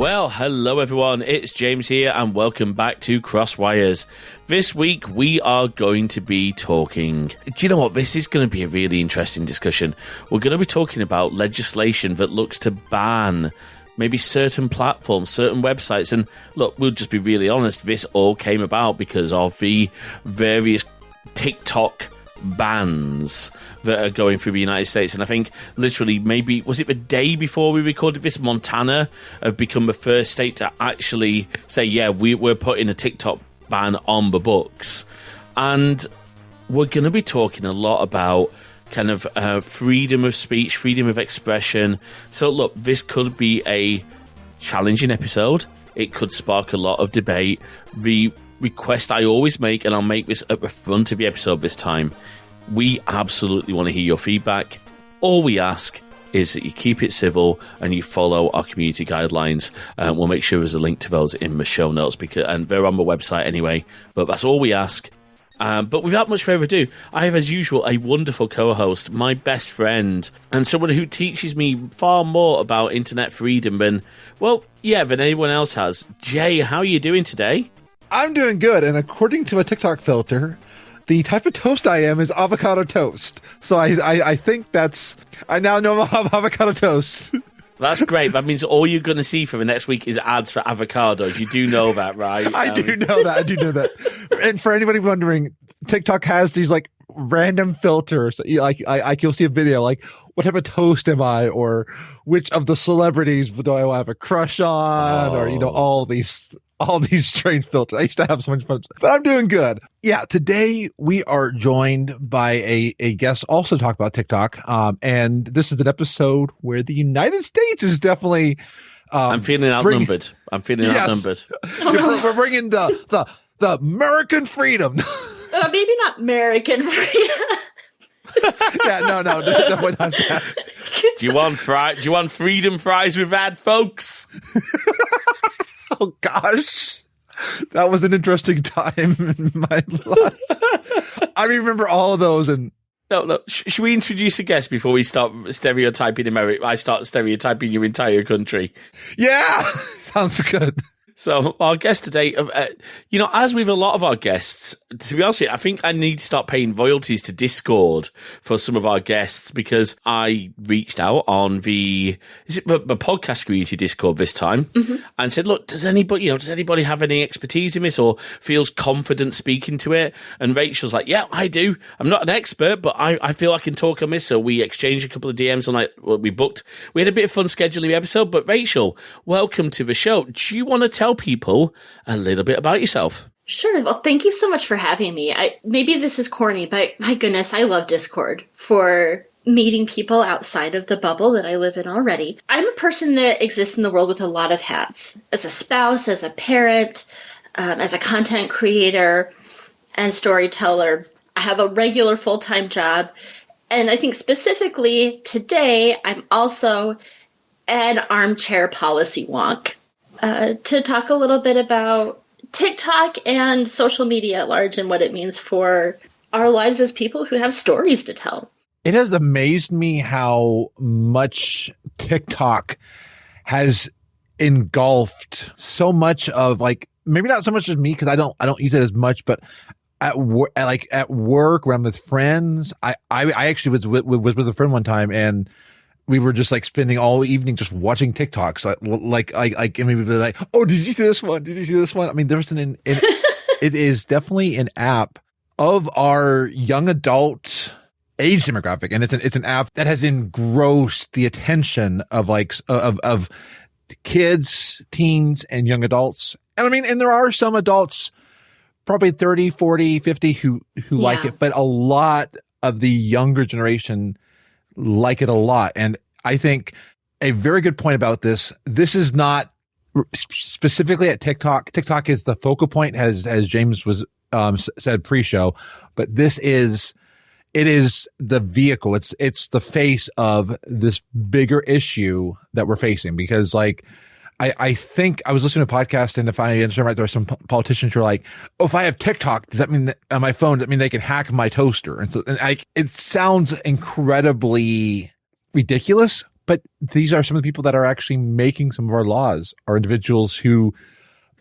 Well, hello everyone, it's James here and welcome back to Crosswires. This week we are going to be talking, do you know what, this is going to be a really interesting discussion. We're going to be talking about legislation that looks to ban maybe certain platforms, certain websites, and look, we'll just be really honest, this all came about because of the various TikTok bans that are going through the United States. And I think literally maybe was it the day before we recorded this, Montana have become the first state to actually say, yeah, we're putting a TikTok ban on the books. And we're going to be talking a lot about kind of freedom of speech, freedom of expression. So look, this could be a challenging episode. It could spark a lot of debate. The request I always make, and I'll make this at the front of the episode this time, we absolutely want to hear your feedback. All we ask is that you keep it civil and you follow our community guidelines. We'll make sure there's a link to those in the show notes, and they're on the website anyway, but that's all we ask. But without much further ado, I have, as usual, a wonderful co-host, my best friend, and someone who teaches me far more about internet freedom than anyone else has. Jay, how are you doing today? I'm doing good, and according to a TikTok filter, the type of toast I am is avocado toast. So I think I now know I'm avocado toast. That's great. That means all you're going to see for the next week is ads for avocados. You do know that, right? I do know that. And for anybody wondering, TikTok has these like random filters. Like you'll see a video like, what type of toast am I? Or which of the celebrities do I have a crush on? Or, all these strange filters. I used to have so much fun, but I'm doing good. Yeah, today we are joined by a guest also talk about TikTok. And this is an episode where the United States is definitely I'm feeling outnumbered. We're bringing the American freedom. Maybe not American freedom. No, definitely not that. Do you want freedom fries with that, folks? Oh gosh, that was an interesting time in my life. I remember all of those. And no. Should we introduce a guest before we start stereotyping America? I start stereotyping your entire country. Yeah, sounds good. So our guest today, as with a lot of our guests, to be honest with you, I think I need to start paying royalties to Discord for some of our guests because I reached out on the podcast community Discord this time and said, look, does anybody have any expertise in this or feels confident speaking to it? And Rachel's like, yeah, I do. I'm not an expert, but I feel I can talk on this. So we exchanged a couple of DMs and we had a bit of fun scheduling the episode. But Rachel, welcome to the show. Do you want to tell people a little bit about yourself? Sure. Well, thank you so much for having me. Maybe this is corny, but my goodness, I love Discord for meeting people outside of the bubble that I live in already. I'm a person that exists in the world with a lot of hats. As a spouse, as a parent, as a content creator and storyteller. I have a regular full-time job. And I think specifically today, I'm also an armchair policy wonk. To talk a little bit about TikTok and social media at large and what it means for our lives as people who have stories to tell. It has amazed me how much TikTok has engulfed so much of maybe not so much as me because I don't use it as much, but at work when I'm with friends, I actually was with a friend one time and we were just spending all evening just watching TikToks. And we would be like, oh, did you see this one? Did you see this one? I mean, there's it is definitely an app of our young adult age demographic. And it's an app that has engrossed the attention of of kids, teens, and young adults. And there are some adults, probably 30, 40, 50 who like it, but a lot of the younger generation like it a lot. And I think a very good point about this is not specifically at TikTok. TikTok is the focal point, as James was said pre-show, but it is the vehicle. It's the face of this bigger issue that we're facing because I think I was listening to a podcast, and if I understand right, there are some politicians who are like, oh, if I have TikTok, does that mean that on my phone, does that mean they can hack my toaster? And so it sounds incredibly ridiculous, But these are some of the people that are actually making some of our laws, are individuals who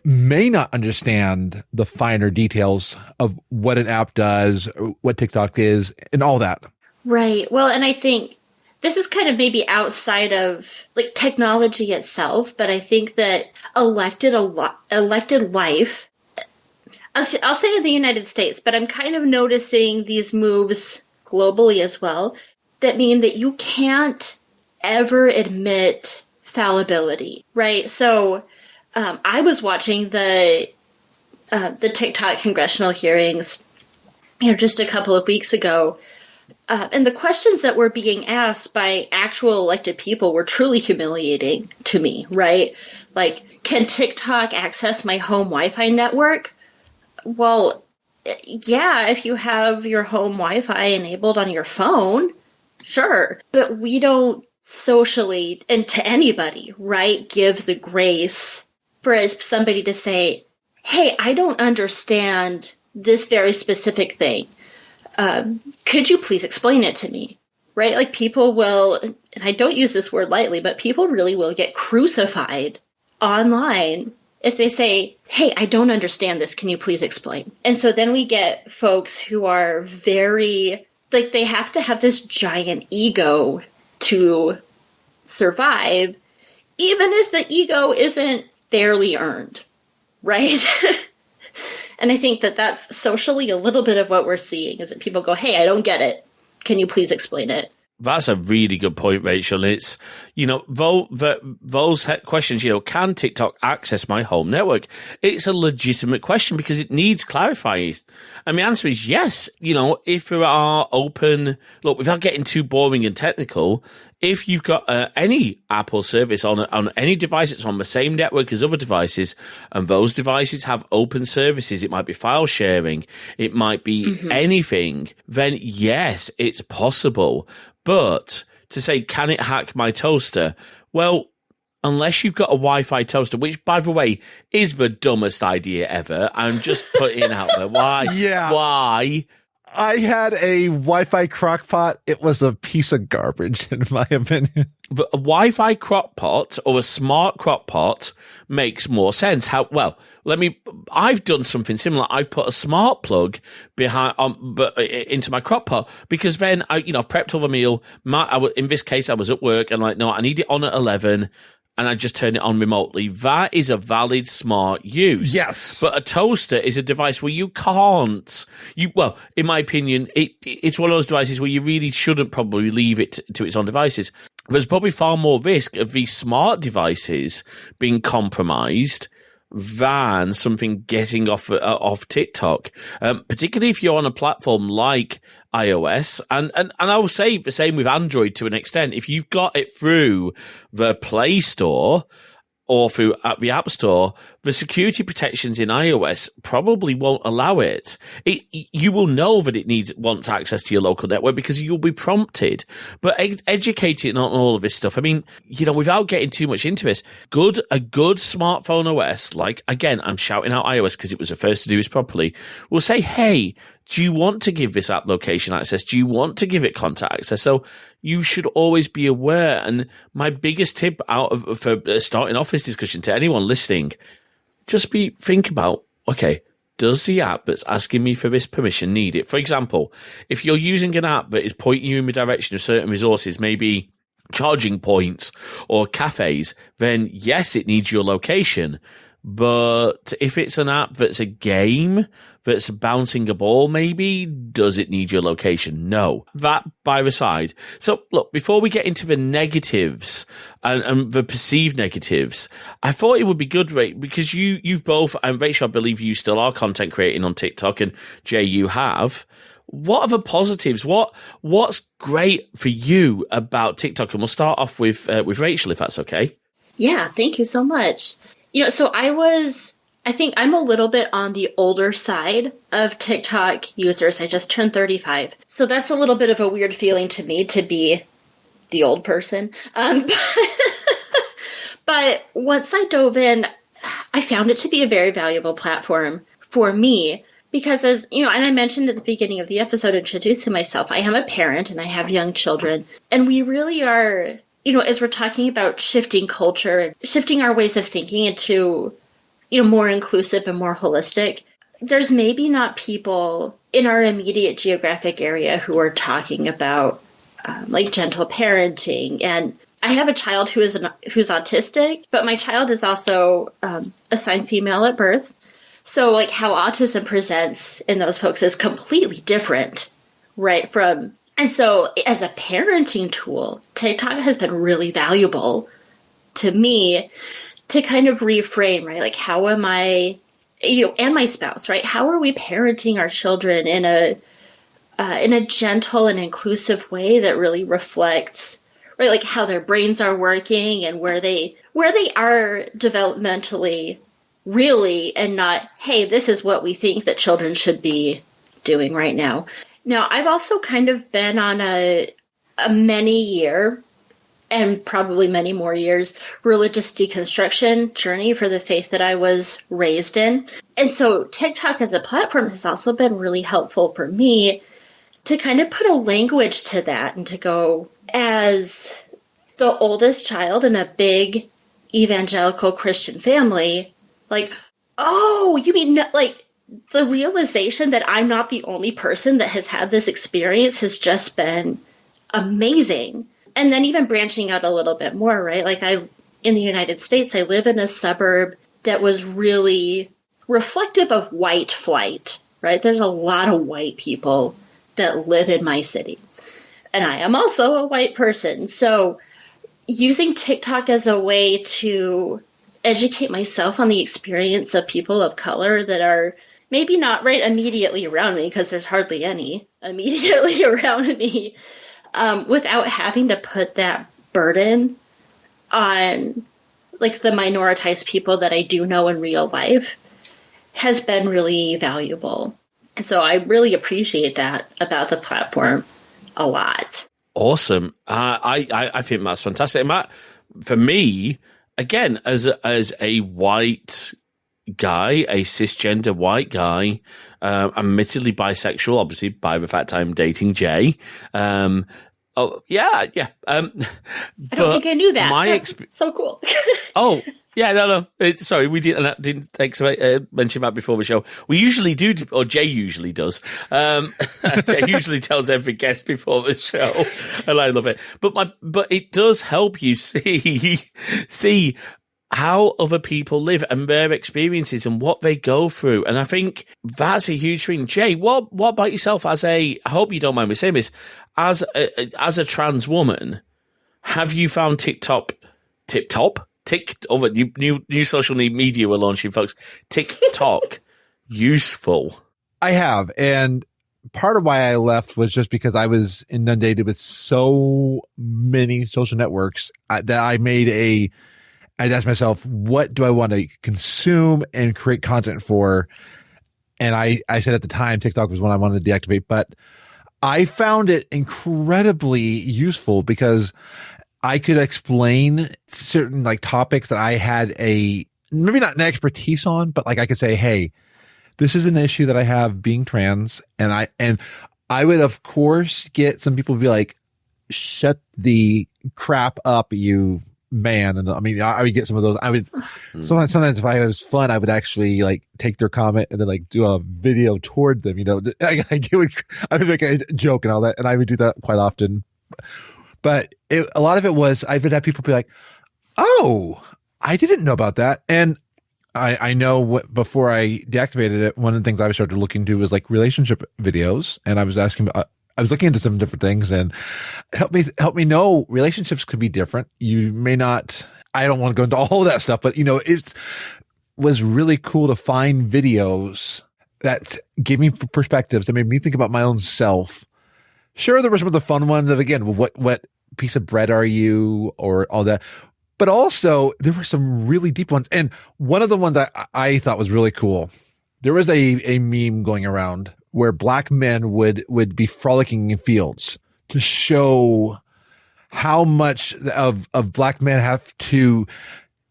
may not understand the finer details of what an app does, what TikTok is, and all that. Right. Well, and I think this is kind of maybe outside of like technology itself, but I think that elected life, I'll say in the United States, but I'm kind of noticing these moves globally as well that mean that you can't ever admit fallibility, right? So I was watching the TikTok congressional hearings, just a couple of weeks ago, and the questions that were being asked by actual elected people were truly humiliating to me, right? Like, can TikTok access my home Wi-Fi network? Well, yeah, if you have your home Wi-Fi enabled on your phone, sure. But we don't socially, and to anybody, right, give the grace for somebody to say, hey, I don't understand this very specific thing. Could you please explain it to me? Right? Like, people will, and I don't use this word lightly, but people really will get crucified online if they say, hey, I don't understand this. Can you please explain? And so then we get folks who are very, like, they have to have this giant ego to survive, even if the ego isn't fairly earned, right? And I think that that's socially a little bit of what we're seeing, is that people go, hey, I don't get it. Can you please explain it? That's a really good point, Rachel. It's, Vol's questions, can TikTok access my home network? It's a legitimate question because it needs clarifying. And the answer is yes. If there are open, look, without getting too boring and technical, if you've got any Apple service on any device that's on the same network as other devices, and those devices have open services, it might be file sharing, it might be anything, then yes, it's possible. But to say, can it hack my toaster? Well, unless you've got a Wi-Fi toaster, which, by the way, is the dumbest idea ever. I'm just putting it out there. Why? Yeah. Why? I had a Wi-Fi crockpot. It was a piece of garbage, in my opinion. But a Wi-Fi crockpot or a smart crockpot makes more sense. I've done something similar. I've put a smart plug into my crockpot because then I've prepped all the meal. In this case, I was at work and I need it on at 11. And I just turn it on remotely. That is a valid, smart use. Yes. But a toaster is a device where you can't. In my opinion, it's one of those devices where you really shouldn't probably leave it to its own devices. There's probably far more risk of these smart devices being compromised than something getting off TikTok, particularly if you're on a platform like iOS. And I will say the same with Android to an extent. If you've got it through the Play Store or through the App Store, the security protections in iOS probably won't allow it. You will know that it wants access to your local network because you'll be prompted. But educating on all of this stuff, I mean, without getting too much into this, a good smartphone OS, like, again, I'm shouting out iOS because it was the first to do this properly, will say, hey, do you want to give this app location access? Do you want to give it contact access? So you should always be aware. And my biggest tip for starting off this discussion to anyone listening, just think about, okay, does the app that's asking me for this permission need it? For example, if you're using an app that is pointing you in the direction of certain resources, maybe charging points or cafes, then yes, it needs your location. But if it's an app that's a game that's bouncing a ball, maybe, does it need your location? No. That by the side. So look, before we get into the negatives and the perceived negatives, I thought it would be good, Ray, because you've both, and Rachel, I believe you still are content creating on TikTok, and Jay, you have. What are the positives? What's great for you about TikTok? And we'll start off with Rachel, if that's okay. Yeah, thank you so much. So I think I'm a little bit on the older side of TikTok users. I just turned 35. So that's a little bit of a weird feeling to me to be the old person. But once I dove in, I found it to be a very valuable platform for me because, as and I mentioned at the beginning of the episode introducing myself, I am a parent and I have young children, and we really are as we're talking about shifting culture, shifting our ways of thinking into, more inclusive and more holistic, there's maybe not people in our immediate geographic area who are talking about like gentle parenting. And I have a child who's autistic, but my child is also assigned female at birth. So like how autism presents in those folks is completely different, right? And so as a parenting tool, TikTok has been really valuable to me to kind of reframe, right? Like how am I, and my spouse, right? How are we parenting our children in a gentle and inclusive way that really reflects, right? Like how their brains are working and where they are developmentally really, and not, hey, this is what we think that children should be doing right now. Now, I've also kind of been on a many-year, and probably many more years, religious deconstruction journey for the faith that I was raised in. And so TikTok as a platform has also been really helpful for me to kind of put a language to that and to go, as the oldest child in a big evangelical Christian family, like, oh, you mean, like, the realization that I'm not the only person that has had this experience has just been amazing. And then even branching out a little bit more, right? Like in the United States, I live in a suburb that was really reflective of white flight, right? There's a lot of white people that live in my city. And I am also a white person. So using TikTok as a way to educate myself on the experience of people of color that are maybe not right immediately around me, because there's hardly any immediately around me, without having to put that burden on like the minoritized people that I do know in real life, has been really valuable. And so I really appreciate that about the platform a lot. Awesome. I think that's fantastic. Matt, for me, again, as a white guy, a cisgender white guy, admittedly bisexual, obviously by the fact I'm dating Jay. Oh yeah. I don't think I knew that. That's so cool. Oh yeah, no. Sorry, we didn't mention that before the show. We usually do, or Jay usually does. Jay usually tells every guest before the show, and I love it. But it does help you see how other people live and their experiences and what they go through. And I think that's a huge thing. Jay, what about yourself I hope you don't mind me saying this, as a trans woman, have you found TikTok, new social media we're launching, folks, TikTok useful? I have. And part of why I left was just because I was inundated with so many social networks that I'd ask myself, what do I want to consume and create content for? And I said at the time, TikTok was one I wanted to deactivate, but I found it incredibly useful because I could explain certain like topics that I had maybe not an expertise on, but like I could say, hey, this is an issue that I have being trans. And I would of course get some people to be like, shut the crap up, you man. And I mean, I would get some of those. I would sometimes if I was fun, I would actually like take their comment and then like do a video toward them, I would make a joke and all that. And I would do that quite often. But a lot of it was, I would have people be like, oh, I didn't know about that. And I know before I deactivated it, one of the things I started looking to was like relationship videos. And I was looking into some different things, and help me know relationships could be different. You may not, I don't want to go into all of that stuff, but it was really cool to find videos that gave me perspectives that made me think about my own self. Sure, there were some of the fun ones of, again, what piece of bread are you, or all that. But also there were some really deep ones. And one of the ones I thought was really cool, there was a meme going around where black men would be frolicking in fields to show how much of black men have to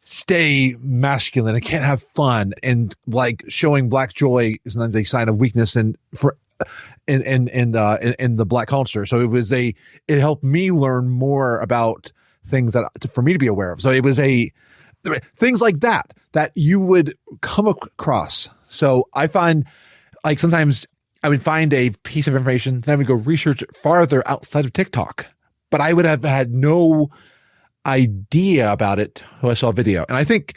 stay masculine and can't have fun, and like showing black joy is sometimes a sign of weakness in the black culture. So it helped me learn more about things that for me to be aware of. So it was things like that you would come across. So I find like sometimes I would find a piece of information, then I would go research it farther outside of TikTok, but I would have had no idea about it when I saw a video. And I think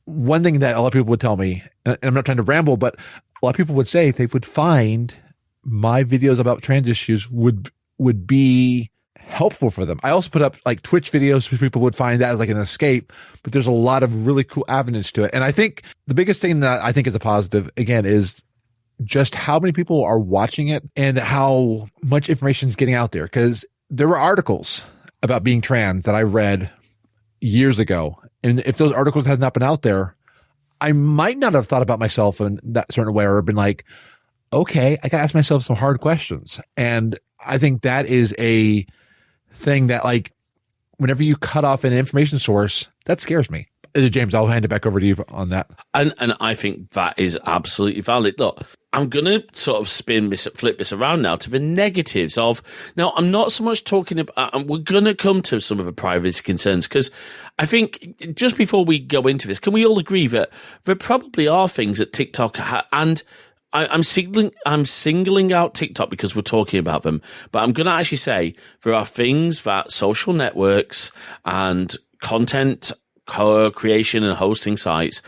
one thing that a lot of people would tell me, and I'm not trying to ramble, but a lot of people would say they would find my videos about trans issues would be helpful for them. I also put up like Twitch videos where people would find that as like an escape, but there's a lot of really cool avenues to it. And I think the biggest thing that I think is a positive, again, is just how many people are watching it and how much information is getting out there. Because there were articles about being trans that I read years ago. And if those articles had not been out there, I might not have thought about myself in that certain way or been like, okay, I got to ask myself some hard questions. And I think that is a thing that, like, whenever you cut off an information source, that scares me. James, I'll hand it back over to you on that. And I think that is absolutely valid. Look, I'm going to sort of flip this around now to the negatives of, now I'm not so much talking about, we're going to come to some of the privacy concerns, because I think just before we go into this, can we all agree that there probably are things that TikTok and I'm singling out TikTok because we're talking about them, but I'm going to actually say there are things that social networks and content creation and hosting sites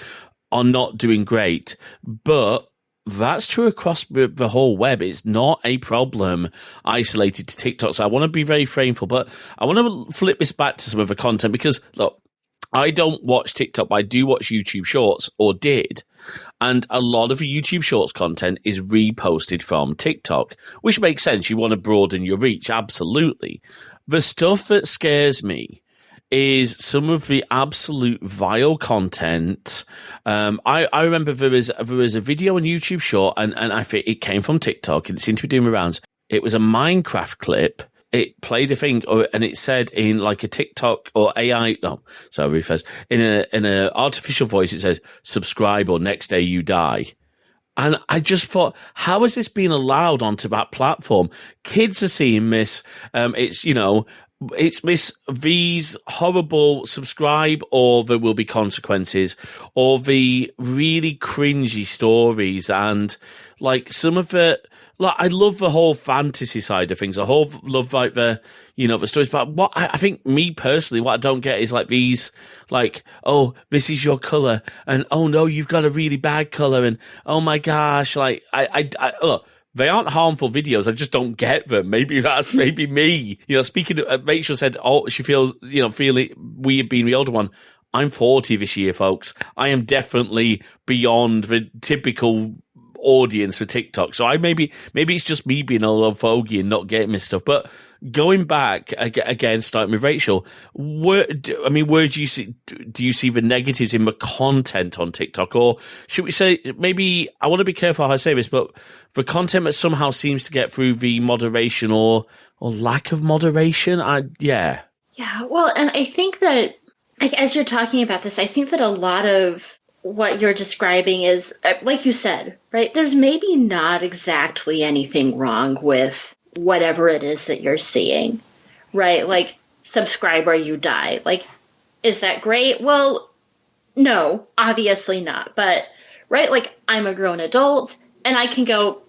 are not doing great, but that's true across the whole web. It's not a problem isolated to TikTok. So I want to be very frameful, but I want to flip this back to some of the content because, look, I don't watch TikTok, but I do watch YouTube Shorts, or did. And a lot of the YouTube Shorts content is reposted from TikTok, which makes sense. You want to broaden your reach. Absolutely. The stuff that scares me is some of the absolute vile content. I remember there was a video on YouTube Short, and I think it came from TikTok, and it seemed to be doing the rounds. It was a Minecraft clip. It played a thing, and it said in like a TikTok or AI, in a artificial voice, it says, subscribe or next day you die. And I just thought, how has this been allowed onto that platform? Kids are seeing this. It's Miss V's horrible subscribe or there will be consequences, or the really cringy stories. And like some of it, like I love the whole fantasy side of things. I love like the stories. But what I think, me personally, what I don't get is like these, like, oh, this is your color, and oh no, you've got a really bad color, and oh my gosh, like I look. They aren't harmful videos. I just don't get them. Maybe that's me. Speaking of, Rachel said, oh, she feels, feeling weird being the older one. I'm 40 this year, folks. I am definitely beyond the typical audience for TikTok. So maybe it's just me being a little fogey and not getting this stuff. But going back again, starting with Rachel, where do you see the negatives in the content on TikTok? Or should we say, maybe, I want to be careful how I say this, but the content that somehow seems to get through the moderation or lack of moderation? Yeah. Well, and I think that, as you're talking about this, I think that a lot of what you're describing is, like you said, right? There's maybe not exactly anything wrong with whatever it is that you're seeing, right? Like, subscribe or you die. Like, is that great? Well, no, obviously not. But, right, like, I'm a grown adult and I can go,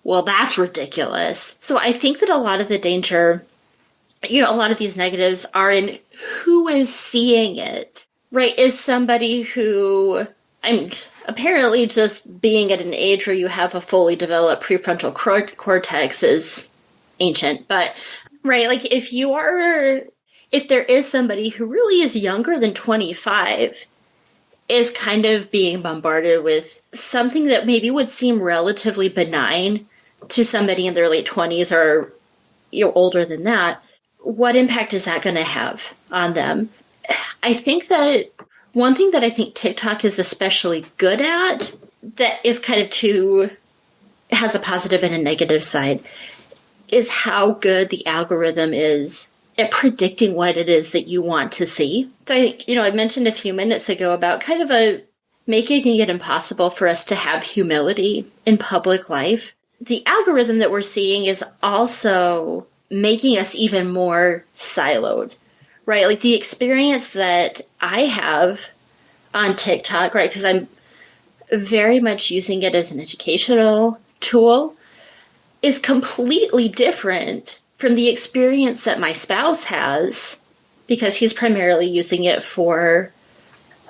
well, that's ridiculous. So I think that a lot of the danger, a lot of these negatives are in who is seeing it. Right, is somebody who, I'm apparently just being at an age where you have a fully developed prefrontal cortex is ancient, but, right, like if there is somebody who really is younger than 25, is kind of being bombarded with something that maybe would seem relatively benign to somebody in their late 20s or older than that, what impact is that going to have on them? I think that one thing that I think TikTok is especially good at, that is kind of has a positive and a negative side, is how good the algorithm is at predicting what it is that you want to see. So I think, I mentioned a few minutes ago about kind of making it impossible for us to have humility in public life. The algorithm that we're seeing is also making us even more siloed. right? Like the experience that I have on TikTok, right? Because I'm very much using it as an educational tool, is completely different from the experience that my spouse has, because he's primarily using it for,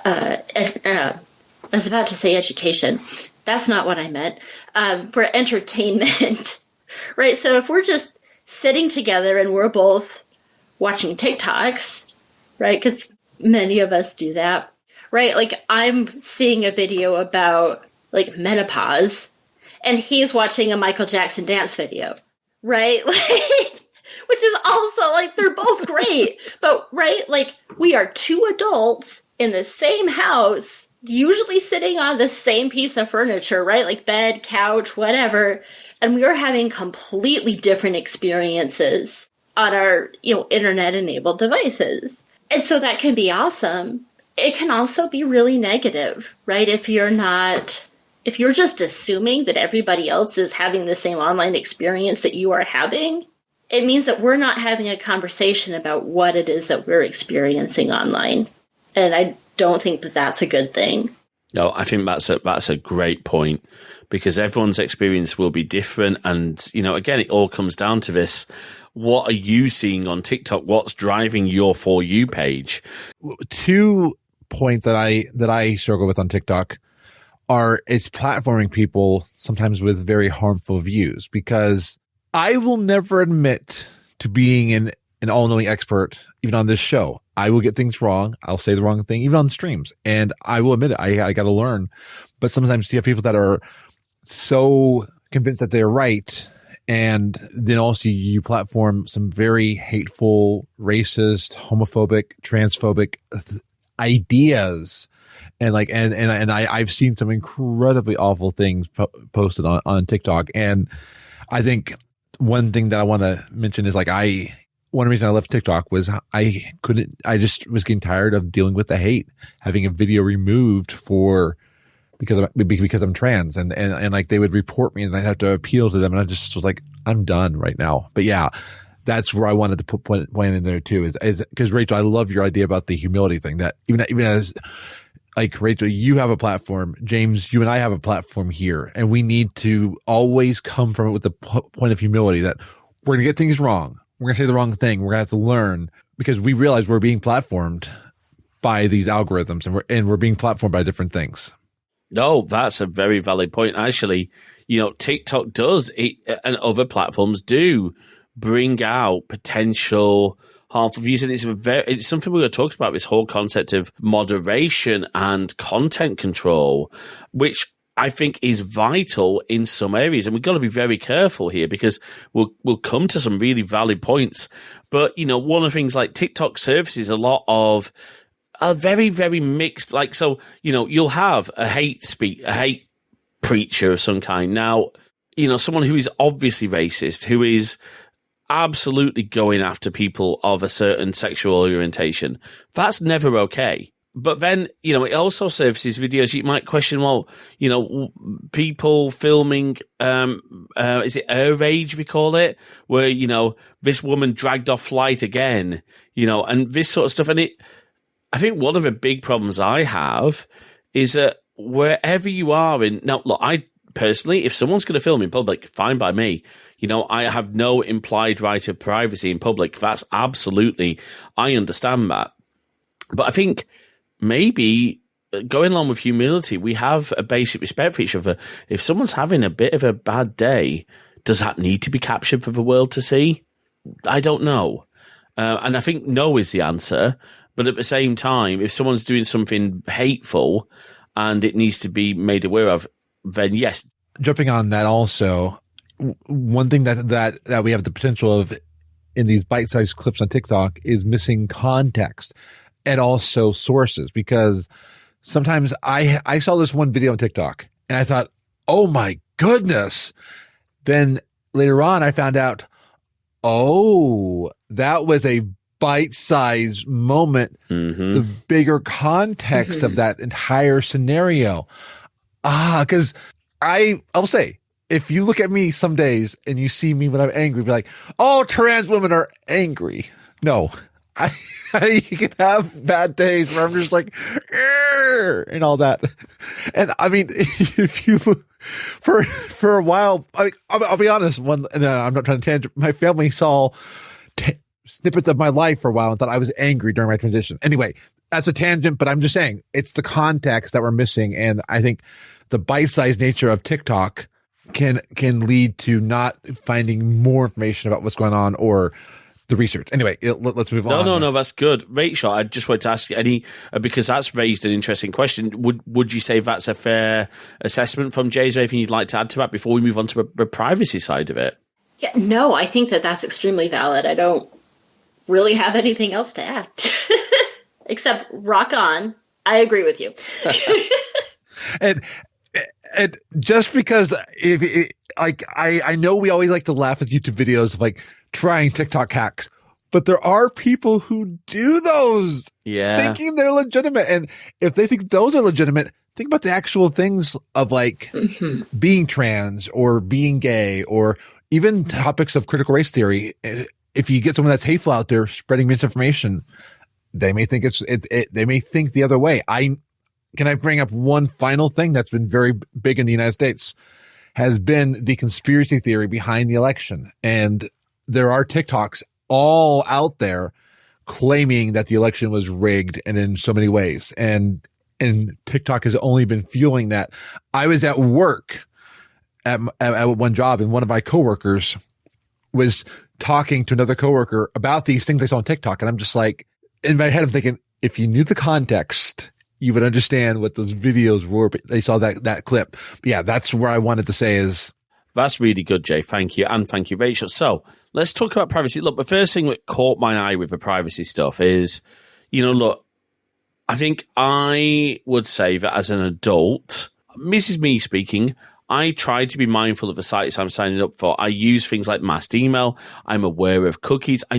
I was about to say education. That's not what I meant. For entertainment, right? So if we're just sitting together and we're both watching TikToks, right? Because many of us do that, right? Like I'm seeing a video about like menopause and he's watching a Michael Jackson dance video, right? Like, which is also like, they're both great, but right? Like we are two adults in the same house, usually sitting on the same piece of furniture, right? Like bed, couch, whatever. And we are having completely different experiences on our, internet enabled devices. And so that can be awesome. It can also be really negative, right? If you're just assuming that everybody else is having the same online experience that you are having, it means that we're not having a conversation about what it is that we're experiencing online. And I don't think that that's a good thing. No, I think that's a great point, because everyone's experience will be different. And, again, it all comes down to this. What are you seeing on TikTok? What's driving your For You page? 2 points that I struggle with on TikTok are it's platforming people sometimes with very harmful views, because I will never admit to being an all-knowing expert, even on this show. I will get things wrong. I'll say the wrong thing, even on streams. And I will admit it. I got to learn. But sometimes you have people that are so convinced that they're right. And then also you platform some very hateful, racist, homophobic, transphobic ideas. And I've seen some incredibly awful things posted on TikTok. And I think one thing that I want to mention is one reason I left TikTok was I just was getting tired of dealing with the hate, having a video removed because I'm trans, and like they would report me and I'd have to appeal to them, and I just was like, I'm done right now. But yeah, that's where I wanted to put point in there too, is because Rachel, I love your idea about the humility thing, that even as like Rachel, you have a platform, James, you and I have a platform here, and we need to always come from it with the point of humility that we're going to get things wrong. We're going to say the wrong thing. We're going to have to learn, because we realize we're being platformed by these algorithms, and we're being platformed by different things. No, that's a very valid point. Actually, TikTok does, and other platforms do bring out potential harmful views. And it's something we're going to talk about, this whole concept of moderation and content control, which I think is vital in some areas. And we've got to be very careful here, because we'll come to some really valid points. But, one of the things like TikTok services a lot of a very, very mixed, you'll have a hate preacher of some kind. Now, someone who is obviously racist, who is absolutely going after people of a certain sexual orientation. That's never okay. But then, it also services videos. You might question, well, people filming, is it rage, we call it, where, this woman dragged off flight again, and this sort of stuff. And I think one of the big problems I have is that wherever you are now, look, I personally, if someone's going to film in public, fine by me. I have no implied right of privacy in public. That's absolutely, I understand that. But I think maybe going along with humility, we have a basic respect for each other. If someone's having a bit of a bad day, does that need to be captured for the world to see? I don't know. And I think no is the answer. But at the same time, if someone's doing something hateful and it needs to be made aware of, then yes. Jumping on that also, one thing that we have the potential of in these bite-sized clips on TikTok is missing context and also sources, because sometimes I saw this one video on TikTok and I thought, oh my goodness. Then later on I found out, oh, that was a bite-sized moment, the bigger context of that entire scenario. Because I'll say, if you look at me some days and you see me when I'm angry, be like, oh, trans women are angry. No, You can have bad days where I'm just like, and all that. And I mean, if you look for a while, I'll be honest. I'm not trying to tangent. My family saw snippets of my life for a while and thought I was angry during my transition. Anyway, that's a tangent, but I'm just saying it's the context that we're missing. And I think the bite-sized nature of TikTok can lead to not finding more information about what's going on or the research. Anyway, let's move on. No, that's good. Rachel, I just wanted to ask you because that's raised an interesting question. Would you say that's a fair assessment from Jay? Is there anything you'd like to add to that before we move on to the privacy side of it? Yeah, no, I think that's extremely valid. I don't really have anything else to add. Except rock on. I agree with you. and just because I know we always like to laugh at YouTube videos of like trying TikTok hacks, but there are people who do those thinking they're legitimate. And if they think those are legitimate, think about the actual things of like being trans or being gay or even topics of critical race theory. If you get someone that's hateful out there spreading misinformation, they may think they may think the other way. Can I bring up one final thing that's been very big in the United States has been the conspiracy theory behind the election. And there are TikToks all out there claiming that the election was rigged and in so many ways. And TikTok has only been fueling that. I was at work at one job and one of my coworkers was talking to another coworker about these things I saw on TikTok. And I'm just like, in my head, I'm thinking, if you knew the context, you would understand what those videos were. But they saw that clip. But yeah, that's where I wanted to say is. That's really good, Jay. Thank you. And thank you, Rachel. So let's talk about privacy. Look, the first thing that caught my eye with the privacy stuff is, look, I think I would say that as an adult, this is me speaking, I try to be mindful of the sites I'm signing up for. I use things like masked email. I'm aware of cookies. I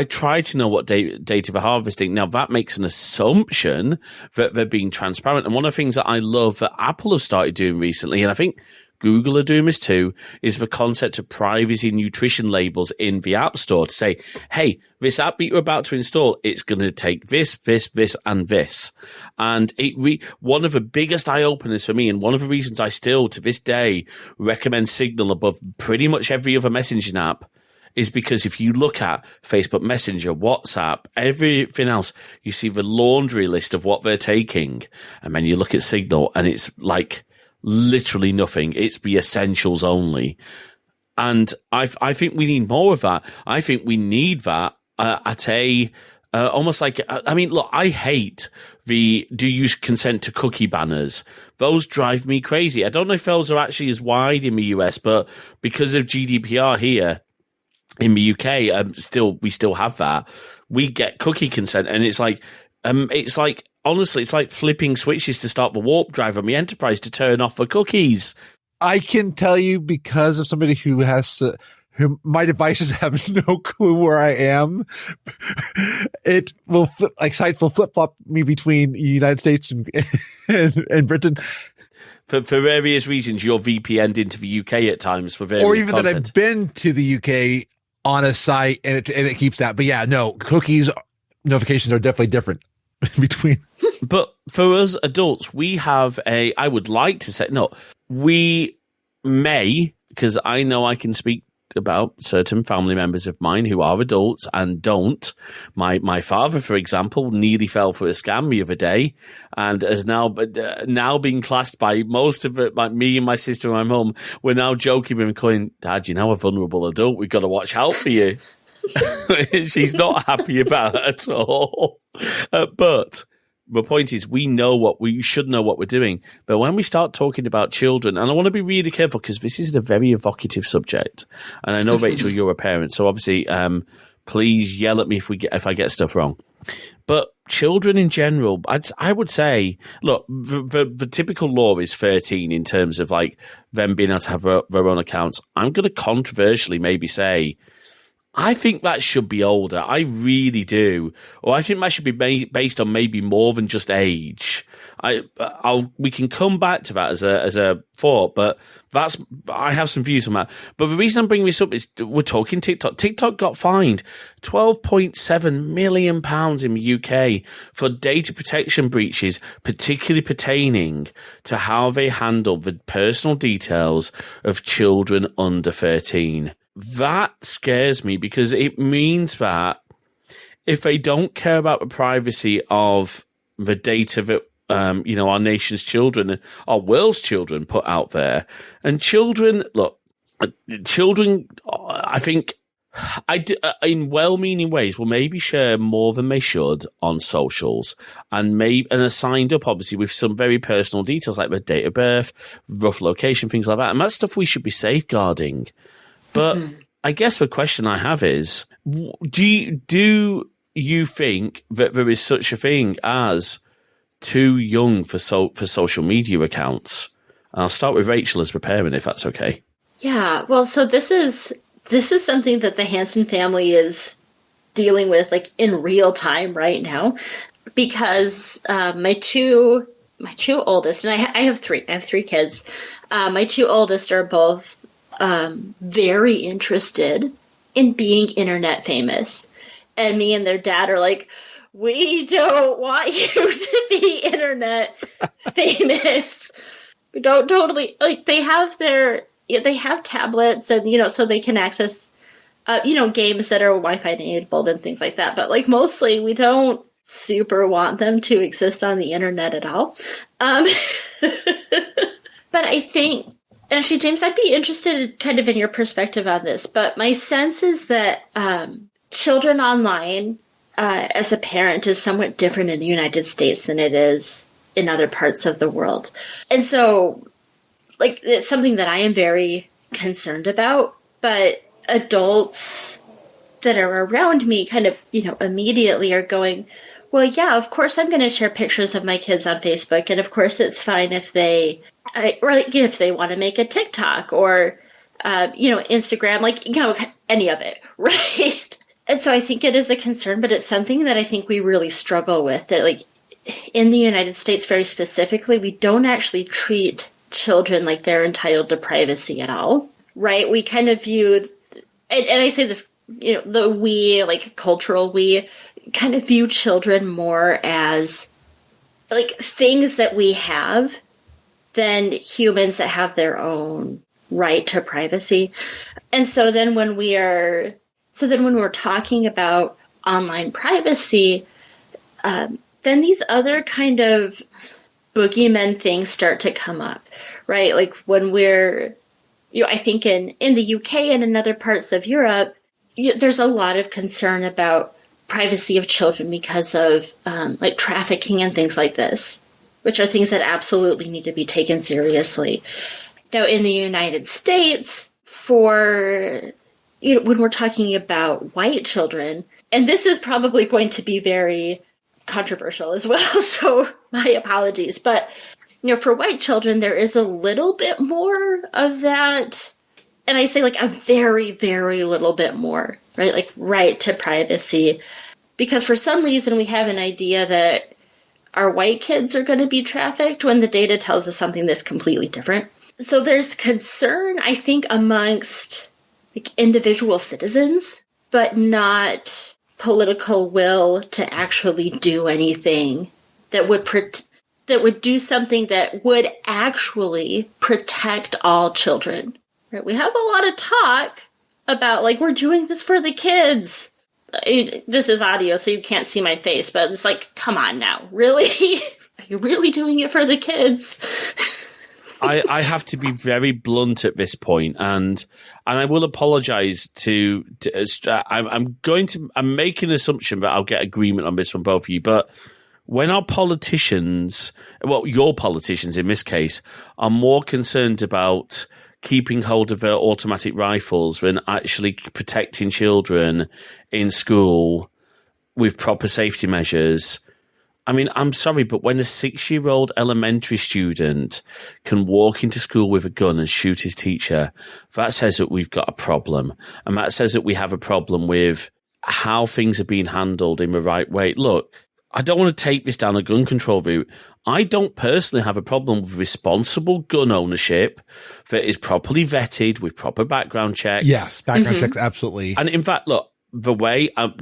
try to know what data they're harvesting. Now, that makes an assumption that they're being transparent. And one of the things that I love that Apple have started doing recently, and I think Google are doing this too, is the concept of privacy nutrition labels in the App Store to say, hey, this app that you're about to install, it's going to take this, and this. And one of the biggest eye-openers for me, and one of the reasons I still, to this day, recommend Signal above pretty much every other messaging app, is because if you look at Facebook Messenger, WhatsApp, everything else, you see the laundry list of what they're taking. And then you look at Signal, and it's like literally nothing. It's the essentials only. And I think we need more of that. I think we need that at a almost like, look, I hate do you consent to cookie banners? Those drive me crazy. I don't know if those are actually as wide in the US, but because of GDPR here in the UK, we still have that. We get cookie consent, and it's like, honestly, it's like flipping switches to start the warp drive on the Enterprise to turn off the cookies. I can tell you because of somebody who my devices have no clue where I am. It will sites will flip flop me between the United States and Britain. For various reasons, you're VPN'd into the UK at times for various or even content. that I've been to the UK on a site and it keeps that. But yeah, no, cookies notifications are definitely different between. But for us adults, we have I would like to say, no, we may, because I know I can speak about certain family members of mine who are adults and don't. My father, for example, nearly fell for a scam the other day and has now being classed by most of it, like me and my sister and my mum. We're now joking with him going, Dad, you're now a vulnerable adult. We've got to watch out for you. She's not happy about it at all. But the point is, we should know what we're doing. But when we start talking about children, and I want to be really careful because this is a very evocative subject. And I know, Rachel, you're a parent, so obviously, please yell at me if I get stuff wrong. But children in general, I would say, look, the typical law is 13 in terms of like them being able to have their own accounts. I'm going to controversially maybe say, I think that should be older. I really do. Or I think that should be based on maybe more than just age. we can come back to that as a thought, but I have some views on that. But the reason I'm bringing this up is we're talking TikTok. TikTok got fined £12.7 million in the UK for data protection breaches, particularly pertaining to how they handle the personal details of children under 13. That scares me because it means that if they don't care about the privacy of the data that our nation's children, our world's children put out there, and children, I think, in well-meaning ways, will maybe share more than they should on socials, and are signed up obviously with some very personal details like their date of birth, rough location, things like that, and that's stuff we should be safeguarding. But I guess the question I have is, do you think that there is such a thing as too young for social media accounts? I'll start with Rachel as the parent, if that's okay. Yeah, well, so this is something that the Hansen family is dealing with, like, in real time right now, because my two oldest, and I have three kids. My two oldest are both very interested in being internet famous. And me and their dad are like, we don't want you to be internet famous. We don't totally, like, they have tablets and, so they can access, games that are Wi-Fi enabled and things like that. But, like, mostly we don't super want them to exist on the internet at all. But I think, actually, James, I'd be interested kind of in your perspective on this. But my sense is that, children online, as a parent, is somewhat different in the United States than it is in other parts of the world. And so, like, it's something that I am very concerned about, but adults that are around me kind of, immediately are going, well, yeah, of course I'm going to share pictures of my kids on Facebook, and of course it's fine if they want to make a TikTok or, Instagram, any of it, right? And so I think it is a concern, but it's something that I think we really struggle with. That, like, in the United States very specifically, we don't actually treat children like they're entitled to privacy at all, right? We kind of view, and I say this, the we, like, cultural we, kind of view children more as, like, things that we have than humans that have their own right to privacy. And so then when we're talking about online privacy, then these other kind of boogeymen things start to come up, right? Like when we're, I think in the UK and in other parts of Europe, there's a lot of concern about privacy of children because of like trafficking and things like this, which are things that absolutely need to be taken seriously. Now, in the United States, when we're talking about white children, and this is probably going to be very controversial as well, so my apologies, but for white children, there is a little bit more of that, and I say like a very, very little bit more, right? Like right to privacy, because for some reason we have an idea that our white kids are going to be trafficked when the data tells us something that's completely different. So there's concern, I think, amongst like individual citizens, but not political will to actually do anything that would do something that would actually protect all children. Right? We have a lot of talk about like we're doing this for the kids. This is audio, so you can't see my face, but it's like, come on now, really? Are you really doing it for the kids? I have to be very blunt at this point, and I will apologise I'm making an assumption that I'll get agreement on this from both of you, but when our politicians, well, your politicians in this case, are more concerned about keeping hold of their automatic rifles than actually protecting children in school with proper safety measures. I mean, I'm sorry, but when a 6-year-old elementary student can walk into school with a gun and shoot his teacher, that says that we've got a problem. And that says that we have a problem with how things are being handled in the right way. Look, I don't want to take this down a gun control route. I don't personally have a problem with responsible gun ownership that is properly vetted with proper background checks. Yes, background checks, absolutely. And in fact, look, the way I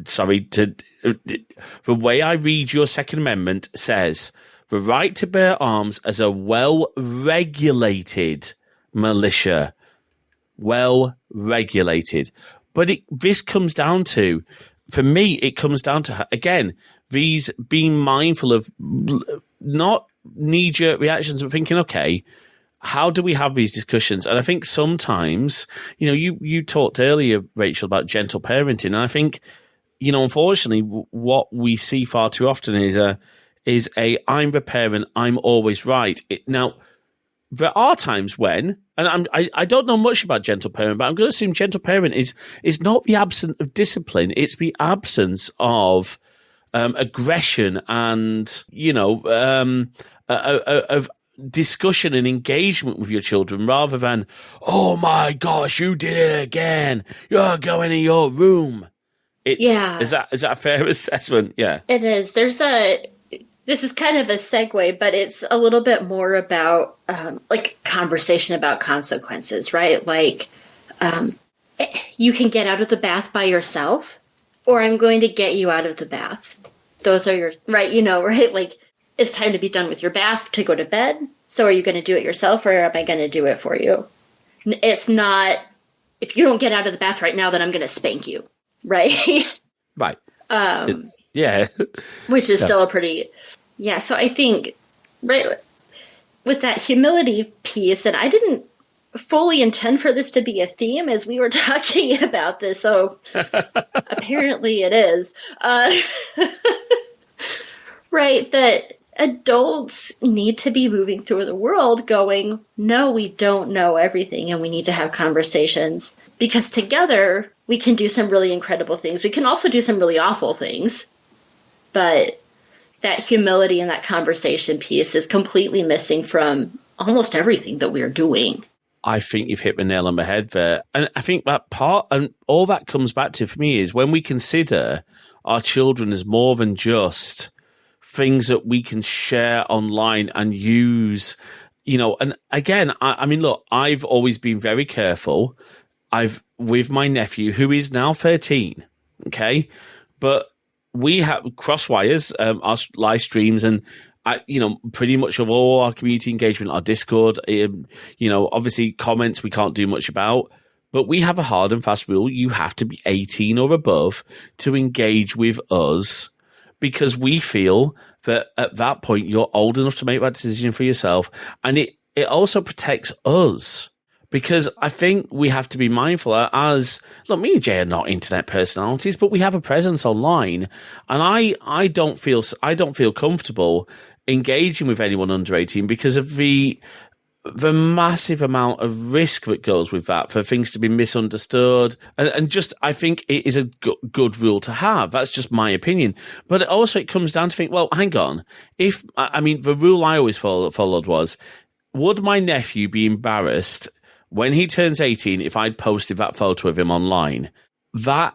read your Second Amendment says the right to bear arms as a well-regulated militia. Well-regulated. But this comes down to, for me, it comes down to, again, these being mindful of not knee-jerk reactions, but thinking, okay, how do we have these discussions? And I think sometimes, you talked earlier, Rachel, about gentle parenting. And I think, unfortunately, what we see far too often is I'm the parent, I'm always right. Now, there are times when, and I don't know much about gentle parent, but I'm going to assume gentle parent is not the absence of discipline. It's the absence of aggression and, of discussion and engagement with your children, rather than, oh my gosh, you did it again. You're going in your room. Is that a fair assessment? Yeah, it is. This is kind of a segue, but it's a little bit more about conversation about consequences, right? Like, you can get out of the bath by yourself, or I'm going to get you out of the bath. Those are your, right? Right? Like, it's time to be done with your bath to go to bed. So are you going to do it yourself, or am I going to do it for you? It's not, if you don't get out of the bath right now, then I'm going to spank you, right? Right. Which is still a pretty, so I think, right, with that humility piece, and I didn't fully intend for this to be a theme as we were talking about this, so apparently it is. Right, that adults need to be moving through the world going, no, we don't know everything, and we need to have conversations, because together we can do some really incredible things. We can also do some really awful things, but that humility and that conversation piece is completely missing from almost everything that we're doing. I think you've hit the nail on the head there. And I think that part, and all that comes back to for me, is when we consider our children as more than just things that we can share online and use, and again, I mean, look, I've always been very careful. With my nephew, who is now 13, okay? But we have Crosswires, our live streams, and pretty much of all our community engagement, our Discord, obviously comments we can't do much about, but we have a hard and fast rule. You have to be 18 or above to engage with us, because we feel that at that point you're old enough to make that decision for yourself. And it also protects us. Because I think we have to be mindful as, look, me and Jay are not internet personalities, but we have a presence online. And I don't feel comfortable engaging with anyone under 18 because of the massive amount of risk that goes with that, for things to be misunderstood. And just, I think it is a good rule to have. That's just my opinion. But it comes down to think, well, hang on. The rule I always followed was, would my nephew be embarrassed when he turns 18, if I'd posted that photo of him online, that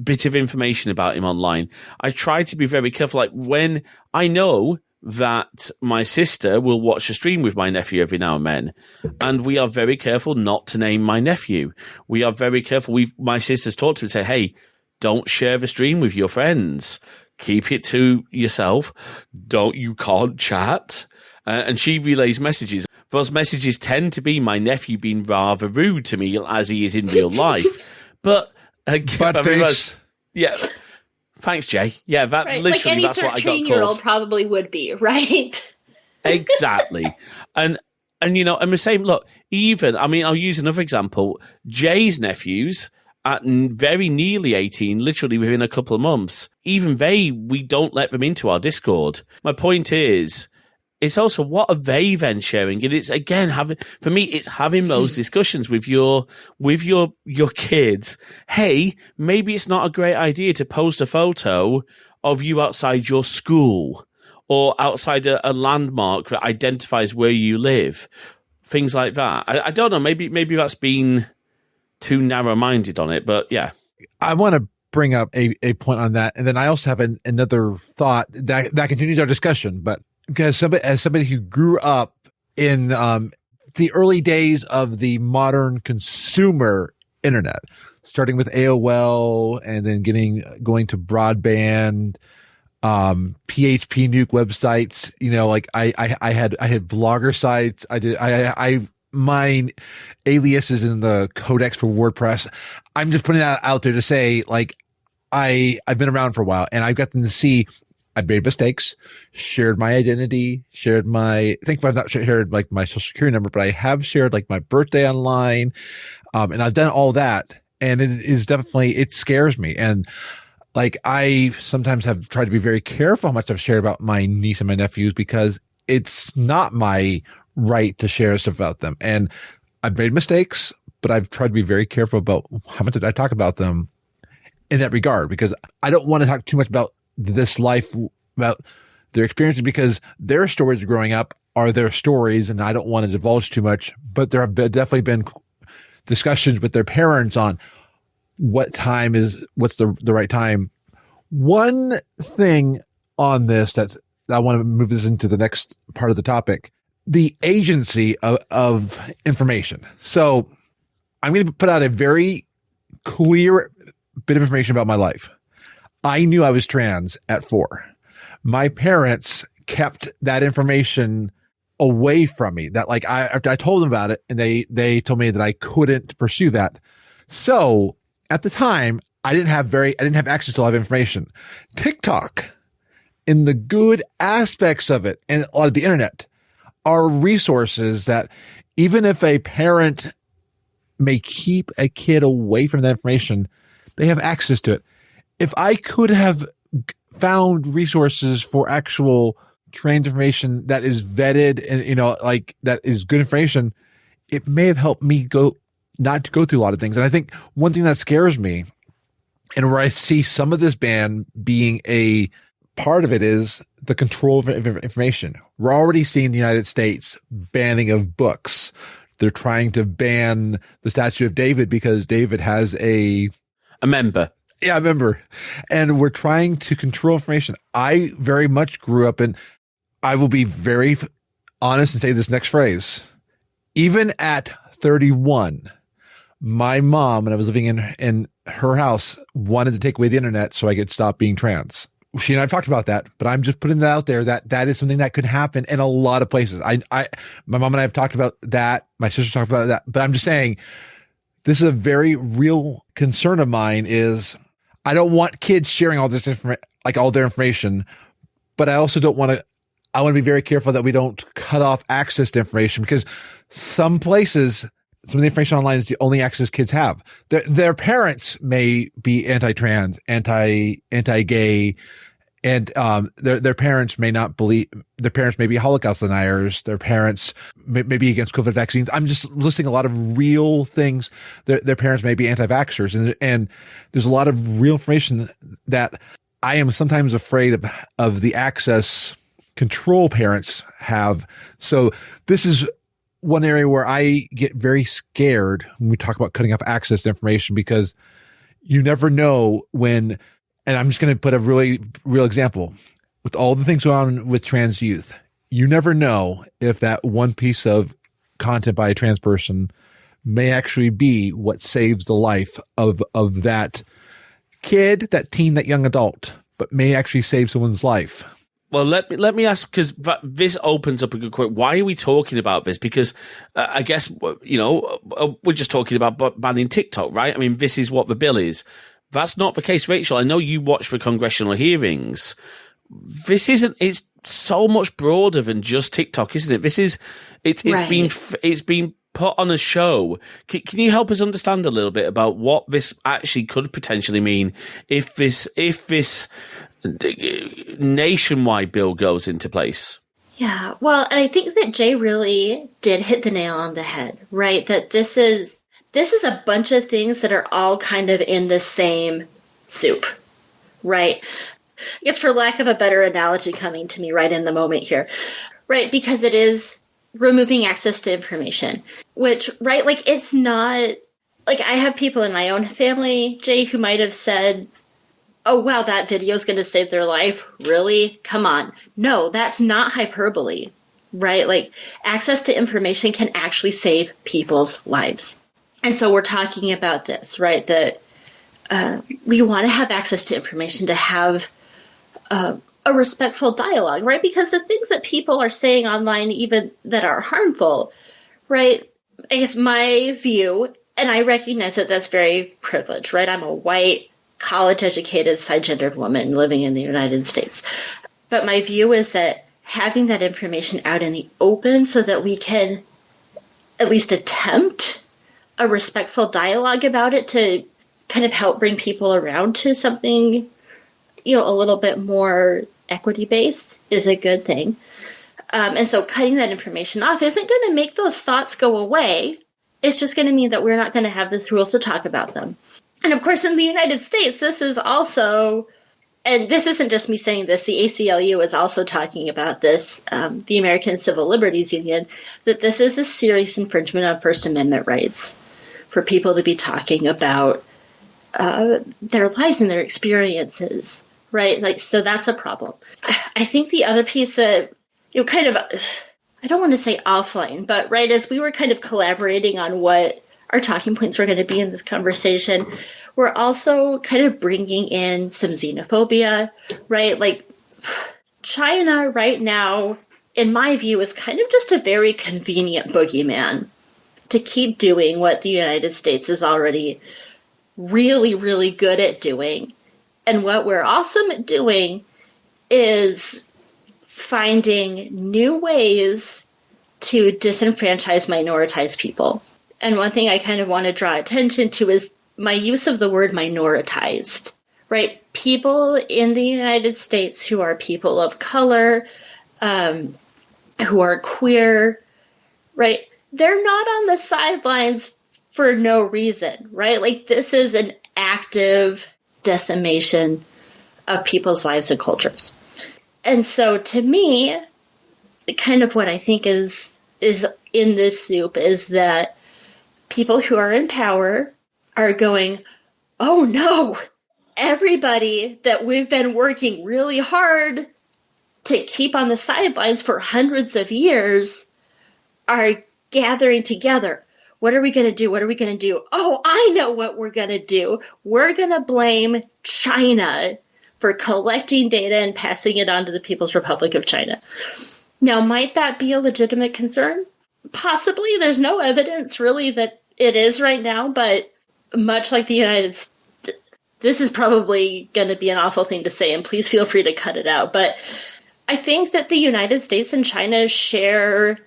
bit of information about him online, I try to be very careful. Like, when I know that my sister will watch a stream with my nephew every now and then, and we are very careful not to name my nephew. We are very careful. My sister's talked to him and said, hey, don't share the stream with your friends. Keep it to yourself. You can't chat. And she relays messages. Those messages tend to be my nephew being rather rude to me, as he is in real life. But thanks, Jay. Yeah, that right. Literally, that's what I got called. Like any 13-year-old probably would be, right? Exactly. And the same, look, I'll use another example. Jay's nephews, at very nearly 18, literally within a couple of months, even we don't let them into our Discord. My point is, it's also, what are they then sharing? And it's, again, it's having those discussions with your kids. Hey, maybe it's not a great idea to post a photo of you outside your school or outside a landmark that identifies where you live. Things like that. I don't know. Maybe that's been too narrow-minded on it, but yeah. I want to bring up a point on that. And then I also have another thought that continues our discussion, but because as somebody who grew up in the early days of the modern consumer internet, starting with AOL and then going to broadband, PHP nuke websites, like I had blogger sites. I mine aliases in the codex for WordPress. I'm just putting that out there to say, like, I've been around for a while and I've gotten to see I've made mistakes, shared my identity, thankfully I've not shared like my social security number, but I have shared like my birthday online. And I've done all that. And it is definitely, it scares me. And like, I sometimes have tried to be very careful how much I've shared about my niece and my nephews, because it's not my right to share stuff about them. And I've made mistakes, but I've tried to be very careful about how much did I talk about them in that regard, because I don't want to talk too much about this life, about their experiences, because their stories growing up are their stories and I don't want to divulge too much. But there have definitely been discussions with their parents on what's the right time. One thing on this I want to move this into the next part of the topic, the agency of information. So I'm going to put out a very clear bit of information about my life. I knew I was trans at 4. My parents kept that information away from me. That, like, I told them about it, and they told me that I couldn't pursue that. So at the time, I didn't have access to a lot of information. TikTok, in the good aspects of it, and a lot of the internet, are resources that even if a parent may keep a kid away from that information, they have access to it. If I could have found resources for actual trans information that is vetted and, like, that is good information, it may have helped me not to go through a lot of things. And I think one thing that scares me, and where I see some of this ban being a part of it, is the control of information. We're already seeing the United States banning of books. They're trying to ban the Statue of David because David has a member. Yeah, a member. And we're trying to control information. I very much grew up in, I will be very honest and say this next phrase. Even at 31, my mom, when I was living in her house, wanted to take away the internet so I could stop being trans. She and I have talked about that, but I'm just putting that out there that is something that could happen in a lot of places. My mom and I have talked about that. My sister talked about that, but I'm just saying this is a very real concern of mine. Is I don't want kids sharing all this all their information, but I also don't want to. I want to be very careful that we don't cut off access to information, because some places, some of the information online is the only access kids have. Their parents may be anti-trans, anti-gay, and their parents may not believe. Their parents may be Holocaust deniers. Their parents may be against COVID vaccines. I'm just listing a lot of real things. Their parents may be anti-vaxxers, and there's a lot of real information that I am sometimes afraid of the access control parents have. So this is one area where I get very scared when we talk about cutting off access to information, because you never know when, and I'm just going to put a really real example with all the things going on with trans youth. You never know if that one piece of content by a trans person may actually be what saves the life of that kid, that teen, that young adult, but may actually save someone's life. Well, let me ask, because this opens up a good question. Why are we talking about this? Because I guess, we're just talking about banning TikTok, right? I mean, this is what the bill is. That's not the case, Rachel. I know you watch the congressional hearings. This isn't. It's so much broader than just TikTok, isn't it? This is. It's been put on a show. Can you help us understand a little bit about what this actually could potentially mean if this nationwide bill goes into place? Yeah, well, and I think that Jay really did hit the nail on the head, right? That this is a bunch of things that are all kind of in the same soup, right? I guess, for lack of a better analogy coming to me right in the moment here, right? Because it is removing access to information, which, right, like, it's not, like, I have people in my own family, Jay, who might have said oh, wow, that video is going to save their life. Really? Come on. No, that's not hyperbole, right? Like, access to information can actually save people's lives. And so we're talking about this, right? That we want to have access to information to have a respectful dialogue, right? Because the things that people are saying online, even that are harmful, right? I guess my view, and I recognize that that's very privileged, right? I'm a white, college-educated, cisgendered woman living in the United States. But my view is that having that information out in the open so that we can at least attempt a respectful dialogue about it to kind of help bring people around to something, you know, a little bit more equity-based is a good thing. And so cutting that information off isn't going to make those thoughts go away. It's just going to mean that we're not going to have the rules to talk about them. And of course, in the United States, this is also, and this isn't just me saying this, the ACLU is also talking about this, the American Civil Liberties Union, that this is a serious infringement of First Amendment rights for people to be talking about their lives and their experiences, right? Like, so that's a problem. I think the other piece that, you know, kind of, I don't want to say offline, but right as we were kind of collaborating on what our talking points were going to be in this conversation, we're also kind of bringing in some xenophobia, right? Like, China right now, in my view, is kind of just a very convenient boogeyman to keep doing what the United States is already really, really good at doing. And what we're awesome at doing is finding new ways to disenfranchise minoritized people. And one thing I kind of want to draw attention to is my use of the word minoritized, right? People in the United States who are people of color, who are queer, right? They're not on the sidelines for no reason, right? Like, this is an active decimation of people's lives and cultures. And so to me, kind of what I think is in this soup is that people who are in power are going, oh no, everybody that we've been working really hard to keep on the sidelines for hundreds of years are gathering together. What are we going to do? What are we going to do? Oh, I know what we're going to do. We're going to blame China for collecting data and passing it on to the People's Republic of China. Now, might that be a legitimate concern? Possibly. There's no evidence really that it is right now, but much like the United States, this is probably going to be an awful thing to say, and please feel free to cut it out. But I think that the United States and China share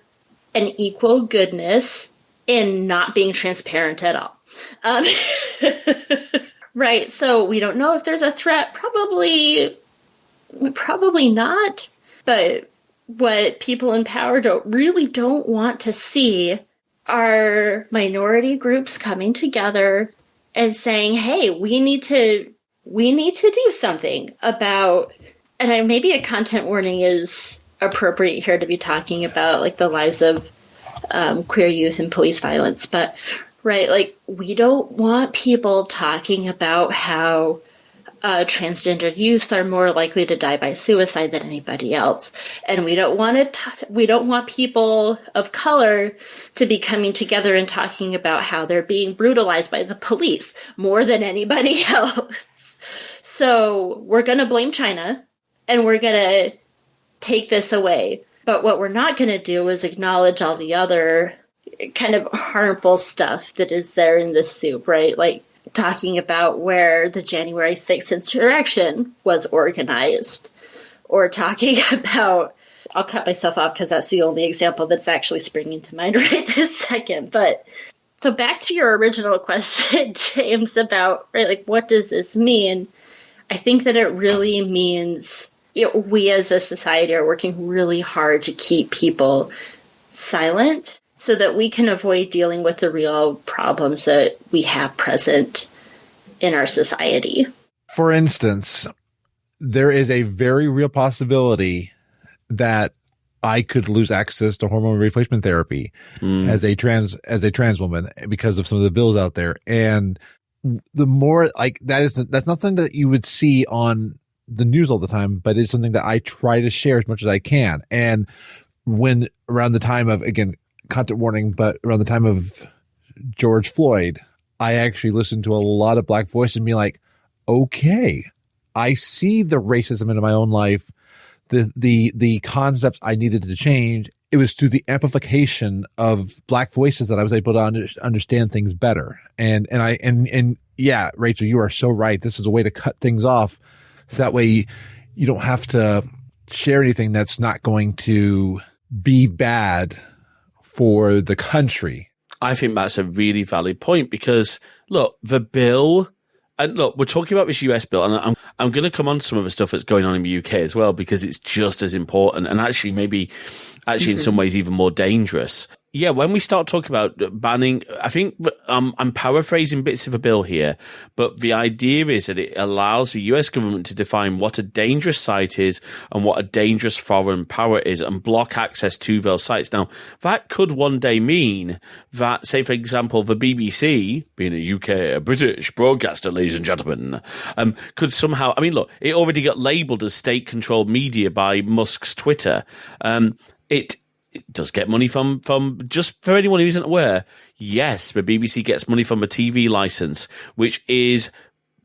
an equal goodness in not being transparent at all. Right. So we don't know if there's a threat. Probably not. But what people in power don't want to see are minority groups coming together and saying, hey, we need to do something about, and maybe a content warning is appropriate here to be talking about, like, the lives of queer youth and police violence. But, right, like, we don't want people talking about how transgendered youth are more likely to die by suicide than anybody else. And we don't want people of color to be coming together and talking about how they're being brutalized by the police more than anybody else. So we're going to blame China and we're going to take this away. But what we're not going to do is acknowledge all the other kind of harmful stuff that is there in this soup, right? Like, talking about where the January 6th insurrection was organized, or talking about, I'll cut myself off because that's the only example that's actually springing to mind right this second. But so back to your original question, James, about, right, like, what does this mean? I think that it really means, you know, we as a society are working really hard to keep people silent so that we can avoid dealing with the real problems that we have present in our society. For instance, there is a very real possibility that I could lose access to hormone replacement therapy as a trans woman because of some of the bills out there. And the more like that's not something that you would see on the news all the time, but it's something that I try to share as much as I can. And when around the time of, again, content warning, but around the time of George Floyd, I actually listened to a lot of Black voices and be like, okay, I see the racism in my own life, the concepts I needed to change. It was through the amplification of Black voices that I was able to understand things better. And yeah, Rachel, you are so right. This is a way to cut things off. So that way you don't have to share anything that's not going to be bad for the country. I think that's a really valid point because, look, the bill, and look, we're talking about this US bill, and I'm going to come on to some of the stuff that's going on in the UK as well because it's just as important and actually maybe in some ways even more dangerous. Yeah, when we start talking about banning, I think I'm paraphrasing bits of a bill here, but the idea is that it allows the US government to define what a dangerous site is and what a dangerous foreign power is and block access to those sites. Now, that could one day mean that, say, for example, the BBC, being a British broadcaster, ladies and gentlemen, could somehow, I mean, look, it already got labelled as state-controlled media by Musk's Twitter. It does get money from, just for anyone who isn't aware, yes, the BBC gets money from a TV license, which is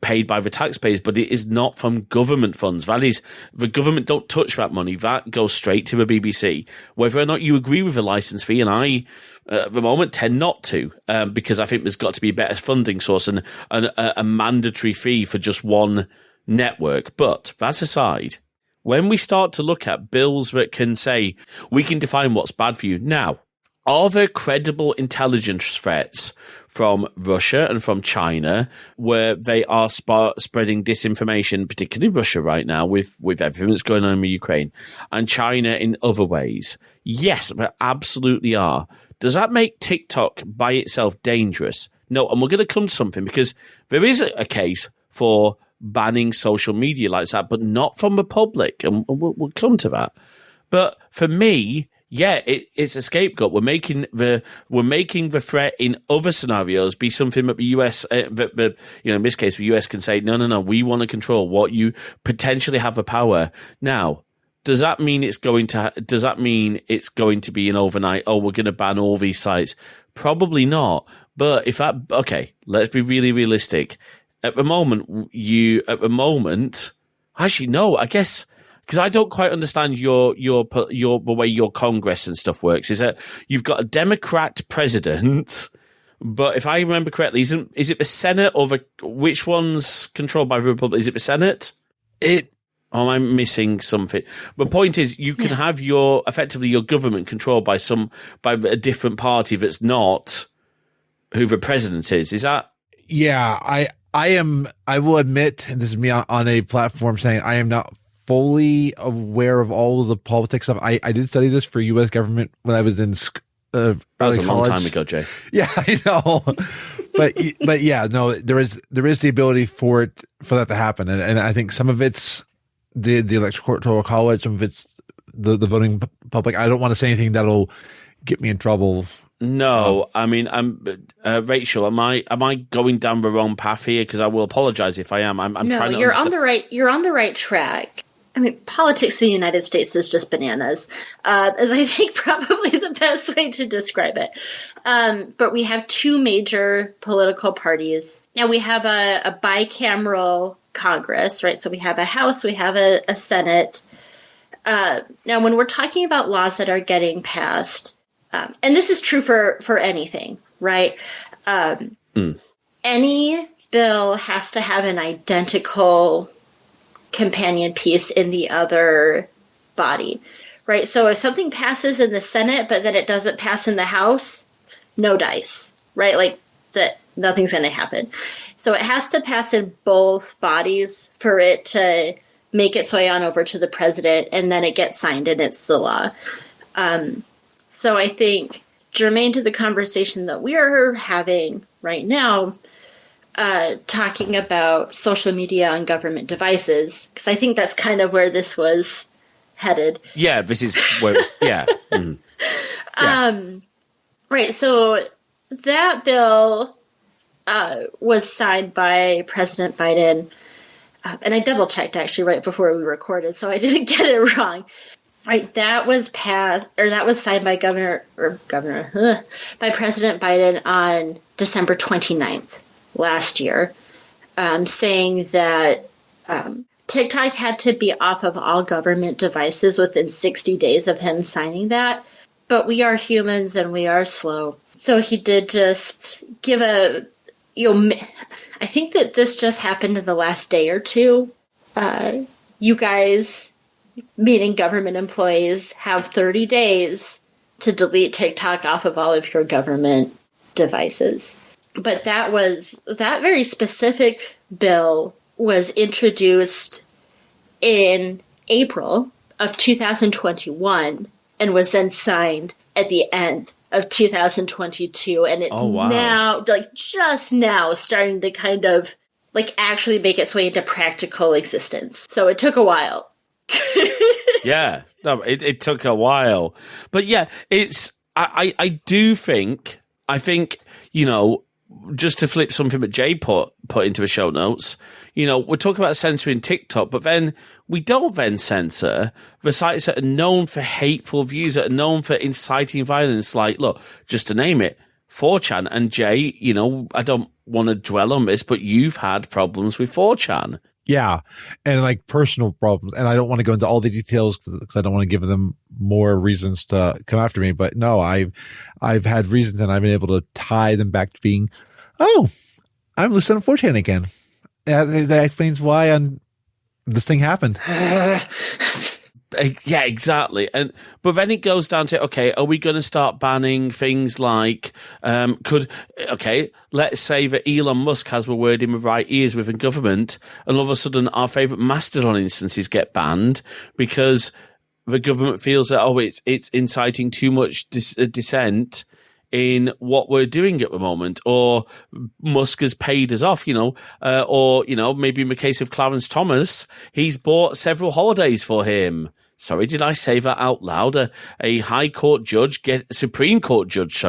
paid by the taxpayers, but it is not from government funds. That is, the government don't touch that money. That goes straight to the BBC. Whether or not you agree with the license fee, and I, at the moment, tend not to, because I think there's got to be a better funding source and a mandatory fee for just one network. But that aside, when we start to look at bills that can say, we can define what's bad for you. Now, are there credible intelligence threats from Russia and from China where they are spreading disinformation, particularly Russia right now with everything that's going on in Ukraine, and China in other ways? Yes, there absolutely are. Does that make TikTok by itself dangerous? No, and we're going to come to something because there is a case for banning social media like that, but not from the public, and we'll come to that. But for me, yeah, it's a scapegoat. We're making the threat in other scenarios be something that the US, in this case, the US can say, no, we want to control what you potentially have the power. Now, does that mean it's going to be an overnight? Oh, we're going to ban all these sites? Probably not. But let's be really realistic. At the moment, actually, no, I guess, because I don't quite understand the way your Congress and stuff works, is that you've got a Democrat president, but if I remember correctly, is it the Senate or which one's controlled by the Republic? Is it the Senate? Or am I missing something? The point is, you can have effectively your government controlled by a different party that's not who the president is. Is that? Yeah, I will admit, and this is me on a platform saying I am not fully aware of all of the politics stuff. I did study this for U.S. government when I was in that was a long time ago, Jay. Yeah, I know. but yeah, no, there is the ability for that to happen. And I think some of it's the electoral college, some of it's the voting public. I don't want to say anything that'll get me in trouble. No, I mean, Rachel, am I going down the wrong path here? Because I will apologize if I am. I'm trying to. You're on the right track. I mean, politics in the United States is just bananas, as I think probably the best way to describe it. But we have two major political parties. Now we have a bicameral Congress, right? So we have a House, we have a Senate. Now, when we're talking about laws that are getting passed, and this is true for anything, right? Any bill has to have an identical companion piece in the other body, right? So if something passes in the Senate, but then it doesn't pass in the House, no dice, right? Like that, nothing's going to happen. So it has to pass in both bodies for it to make its way on over to the president, and then it gets signed and it's the law. So I think, germane to the conversation that we are having right now, talking about social media on government devices, because I think that's kind of where this was headed. Yeah, this is where it's, yeah. Mm-hmm. Yeah. Right, so that bill was signed by President Biden. And I double checked actually right before we recorded, so I didn't get it wrong. Right, that was passed, or that was signed by by President Biden on December 29th last year, saying that TikTok had to be off of all government devices within 60 days of him signing that. But we are humans and we are slow. So he did just give I think that this just happened in the last day or two. You guys, meaning government employees, have 30 days to delete TikTok off of all of your government devices. But that very specific bill was introduced in April of 2021 and was then signed at the end of 2022. And it's now, just now, starting to kind of, actually make its way into practical existence. So it took a while. Yeah, no, it took a while. But yeah, I think, just to flip something that Jay put into the show notes, we're talking about censoring TikTok, but then we don't then censor the sites that are known for hateful views, that are known for inciting violence. Like, look, just to name it, 4chan. And Jay, I don't want to dwell on this, but you've had problems with 4chan. Yeah, and personal problems. And I don't want to go into all the details because I don't want to give them more reasons to come after me. But no, I've had reasons, and I've been able to tie them back to being, I'm listening to 4chan again. That explains why this thing happened. Yeah, exactly. But then it goes down to, okay, are we going to start banning things like, let's say that Elon Musk has the word in the right ears within government, and all of a sudden our favourite Mastodon instances get banned because the government feels that, it's inciting too much dissent in what we're doing at the moment, or Musk has paid us off, or maybe in the case of Clarence Thomas, he's bought several holidays for him. Sorry, did I say that out loud? A High Court judge, Supreme Court judge,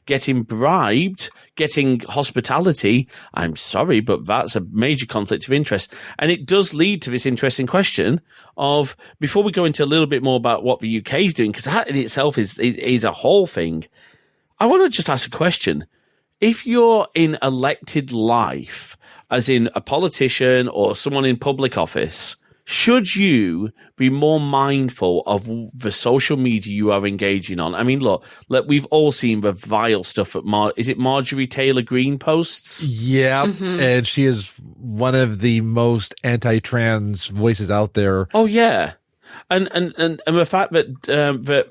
getting bribed, getting hospitality. I'm sorry, but that's a major conflict of interest. And it does lead to this interesting question of, before we go into a little bit more about what the UK is doing, because that in itself is a whole thing, I want to just ask a question. If you're in elected life, as in a politician or someone in public office, should you be more mindful of the social media you are engaging on? I mean, look, we've all seen the vile stuff at is it Marjorie Taylor Greene posts? Yeah, and she is one of the most anti-trans voices out there. Oh, yeah. And the fact that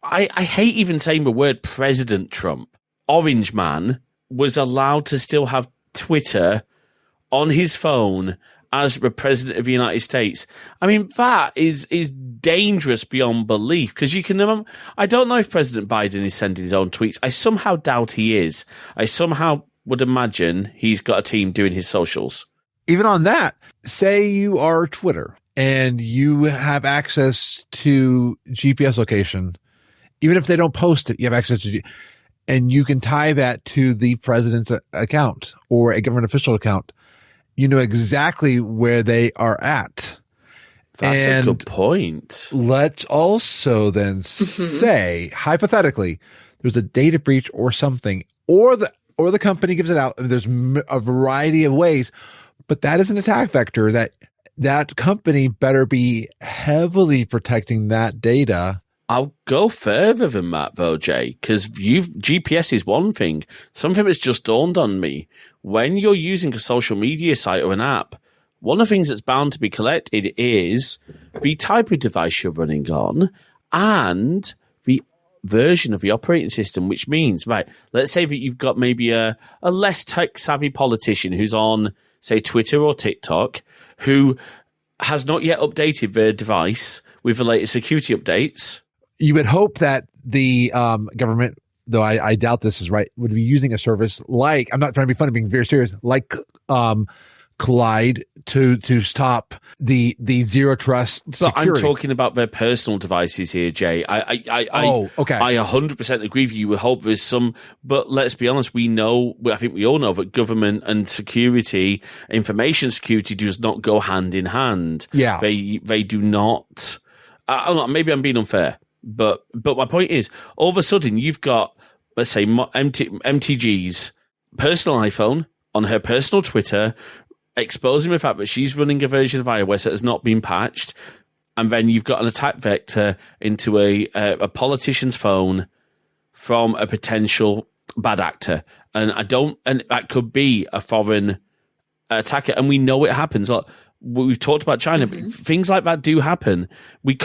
I hate even saying the word President Trump, Orange Man, was allowed to still have Twitter on his phone as the President of the United States. I mean, that is dangerous beyond belief, because you can, I don't know if President Biden is sending his own tweets. I somehow doubt he is. I somehow would imagine he's got a team doing his socials. Even on that, say you are Twitter and you have access to GPS location, even if they don't post it, you have access to, and you can tie that to the president's account or a government official account. You know exactly where they are at. That's a good point. Let's also then say, hypothetically, there's a data breach or something, or the company gives it out. There's a variety of ways, but that is an attack vector that company better be heavily protecting that data. I'll go further than that, though, Jay, because GPS is one thing. Something that's just dawned on me. When you're using a social media site or an app, one of the things that's bound to be collected is the type of device you're running on and the version of the operating system, which means, right, let's say that you've got maybe a less tech-savvy politician who's on, say, Twitter or TikTok, who has not yet updated their device with the latest security updates. You would hope that the government, though I doubt this is right, would be using a service like, I'm not trying to be funny, being very serious, like collide to stop the zero trust But security. I'm talking about their personal devices here, Jay. Okay. I 100% agree with you. We hope there's some, but let's be honest. I think we all know that government and security, information security, does not go hand in hand. Yeah. They do not. Maybe I'm being unfair, but my point is, all of a sudden you've got, let's say, MTG's personal iPhone on her personal Twitter, exposing the fact that she's running a version of iOS that has not been patched, and then you've got an attack vector into a politician's phone from a potential bad actor, and that could be a foreign attacker, and we know it happens. Like, we've talked about China, but things like that do happen. We're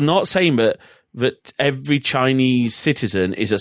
not saying that every Chinese citizen is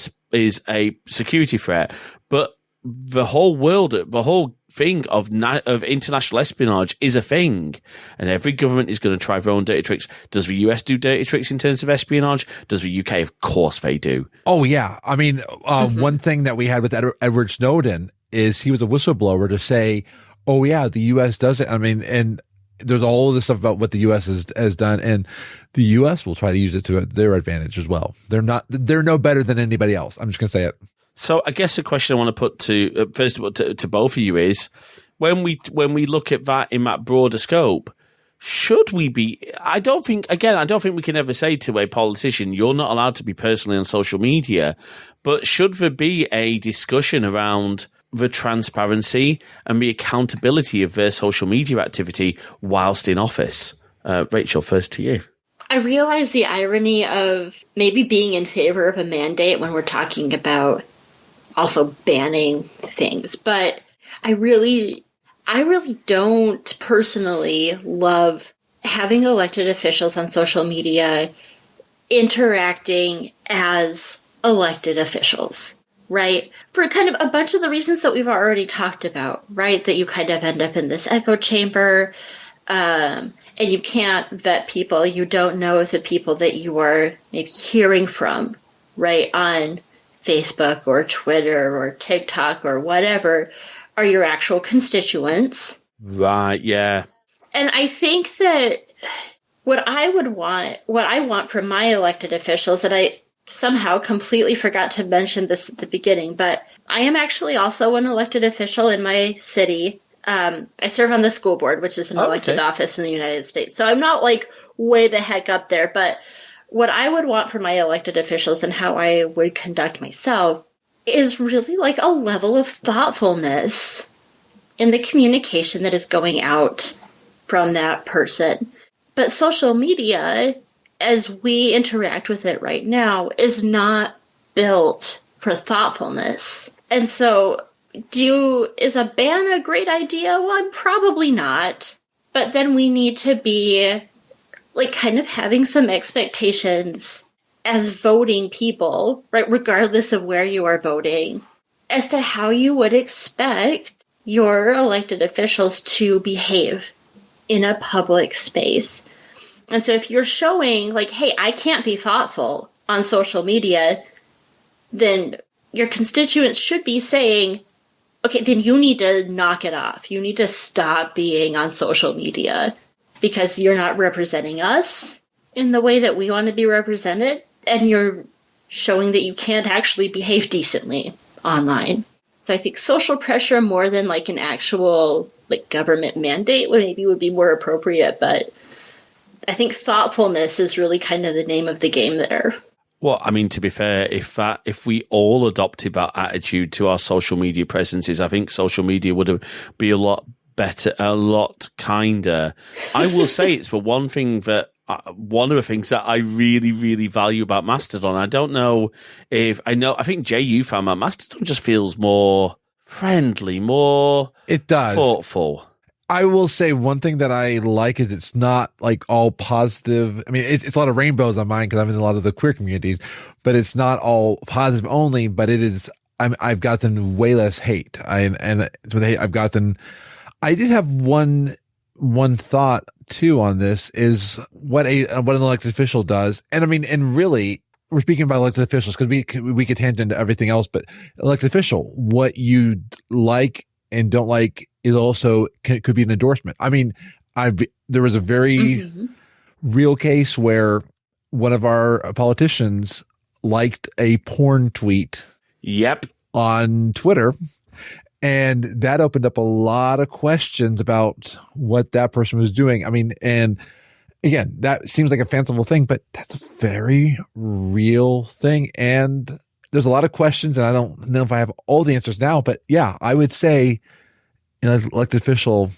a security threat, but the whole world, the whole thing of international espionage is a thing, and every government is going to try their own dirty tricks. Does the US do dirty tricks in terms of espionage? Does the UK? Of course they do. Oh yeah, I mean, one thing that we had with Edward Snowden is he was a whistleblower to say, oh yeah, the U.S. does it. I mean, and there's all of this stuff about what the U.S. has done, and the U.S. will try to use it to their advantage as well. They're no better than anybody else. I'm just going to say it. So I guess the question I want to put to first of all to both of you is, when we look at that in that broader scope, should we be? I don't think we can ever say to a politician, you're not allowed to be personally on social media, but should there be a discussion around the transparency and the accountability of their social media activity whilst in office? Rachel, first to you. I realize the irony of maybe being in favor of a mandate when we're talking about also banning things, but I really don't personally love having elected officials on social media interacting as elected officials. Right? For kind of a bunch of the reasons that we've already talked about, right? That you kind of end up in this echo chamber, and you can't vet people. You don't know if the people that you are maybe hearing from, right, on Facebook or Twitter or TikTok or whatever, are your actual constituents. Right, yeah. And I think that what I want from my elected officials, and I somehow completely forgot to mention this at the beginning, but I am actually also an elected official in my city. I serve on the school board, which is an elected office in the United States. So I'm not like way the heck up there, but what I would want from my elected officials and how I would conduct myself is really like a level of thoughtfulness in the communication that is going out from that person. But social media, as we interact with it right now, is not built for thoughtfulness. And so, is a ban a great idea? Well, probably not. But then we need to be, like, kind of having some expectations as voting people, right, regardless of where you are voting, as to how you would expect your elected officials to behave in a public space. And so if you're showing, like, hey, I can't be thoughtful on social media, then your constituents should be saying, okay, then you need to knock it off. You need to stop being on social media because you're not representing us in the way that we want to be represented, and you're showing that you can't actually behave decently online. So I think social pressure more than like an actual like government mandate would be more appropriate, but I think thoughtfulness is really kind of the name of the game there. Well, I mean, to be fair, if we all adopted that attitude to our social media presences, I think social media would be a lot better, a lot kinder. I will say it's the one thing that one of the things that I really, really value about Mastodon. I don't know I think Jay, you found that Mastodon just feels more friendly, more thoughtful. I will say one thing that I like is it's not like all positive. I mean, it's a lot of rainbows on mine because I'm in a lot of the queer communities, but it's not all positive only. But it is. I've gotten way less hate. With hate, I've gotten. I did have one thought too on this is what an elected official does, and I mean, and really, we're speaking about elected officials because we could tangent into everything else, but elected official, what you like and don't like is also could be an endorsement. I mean, there was a very real case where one of our politicians liked a porn tweet. Yep. On Twitter. And that opened up a lot of questions about what that person was doing. I mean, and again, that seems like a fanciful thing, but that's a very real thing. And there's a lot of questions, and I don't know if I have all the answers now, but yeah, I would say, as an elected official,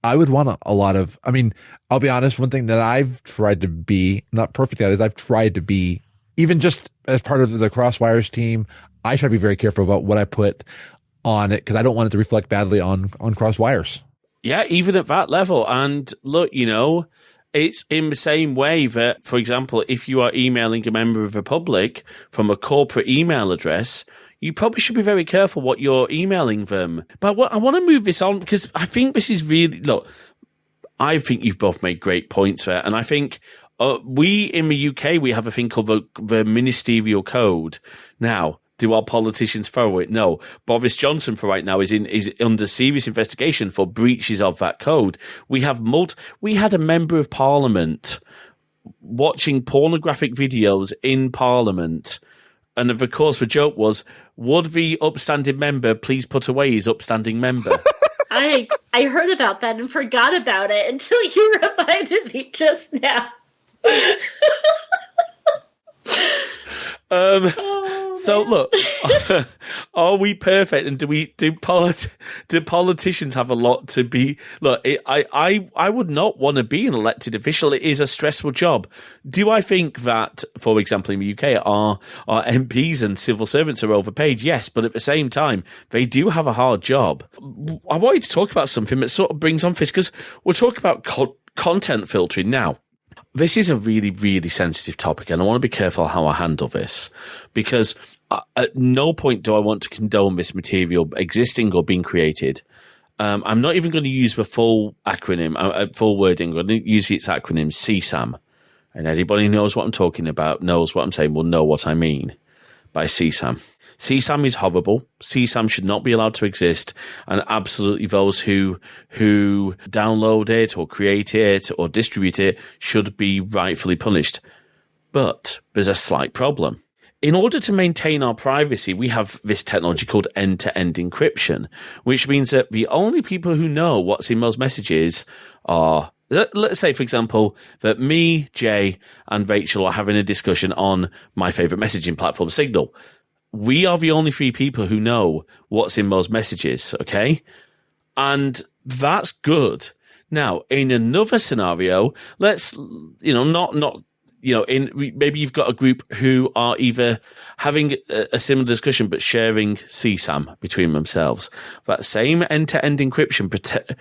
I would want a lot of, I mean, I'll be honest, one thing that I've tried to be, not perfect at, is I've tried to be, even just as part of the Crosswires team, I try to be very careful about what I put on it because I don't want it to reflect badly on Crosswires. Yeah, even at that level. And look, it's in the same way that, for example, if you are emailing a member of the public from a corporate email address, you probably should be very careful what you're emailing them. But I want to move this on because I think this is really, look, I think you've both made great points there. And I think we in the UK, we have a thing called the Ministerial Code. Now, do our politicians follow it? No. Boris Johnson, for right now, is under serious investigation for breaches of that code. We have we had a member of Parliament watching pornographic videos in Parliament, and of course, the joke was, "Would the upstanding member please put away his upstanding member?" I heard about that and forgot about it until you reminded me just now. So look, are we perfect? And do politicians have a lot to be? Look, I would not want to be an elected official. It is a stressful job. Do I think that, for example, in the UK, our MPs and civil servants are overpaid? Yes, but at the same time, they do have a hard job. I wanted to talk about something that sort of brings on this because we're talking about content filtering now. This is a really, really sensitive topic, and I want to be careful how I handle this, because at no point do I want to condone this material existing or being created. I'm not even going to use the full acronym, full wording. I'm going to use its acronym, CSAM. And anybody who knows what I'm talking about, knows what I'm saying, will know what I mean by CSAM. CSAM is horrible. CSAM should not be allowed to exist, and absolutely those who download it or create it or distribute it should be rightfully punished. But there's a slight problem. In order to maintain our privacy, we have this technology called end-to-end encryption, which means that the only people who know what's in those messages are, let's say, for example, that me, Jay, and Rachel are having a discussion on my favorite messaging platform, Signal. We are the only three people who know what's in those messages, okay? And that's good. Now, in another scenario, let's, not maybe you've got a group who are either having a similar discussion but sharing CSAM between themselves. That same end-to-end encryption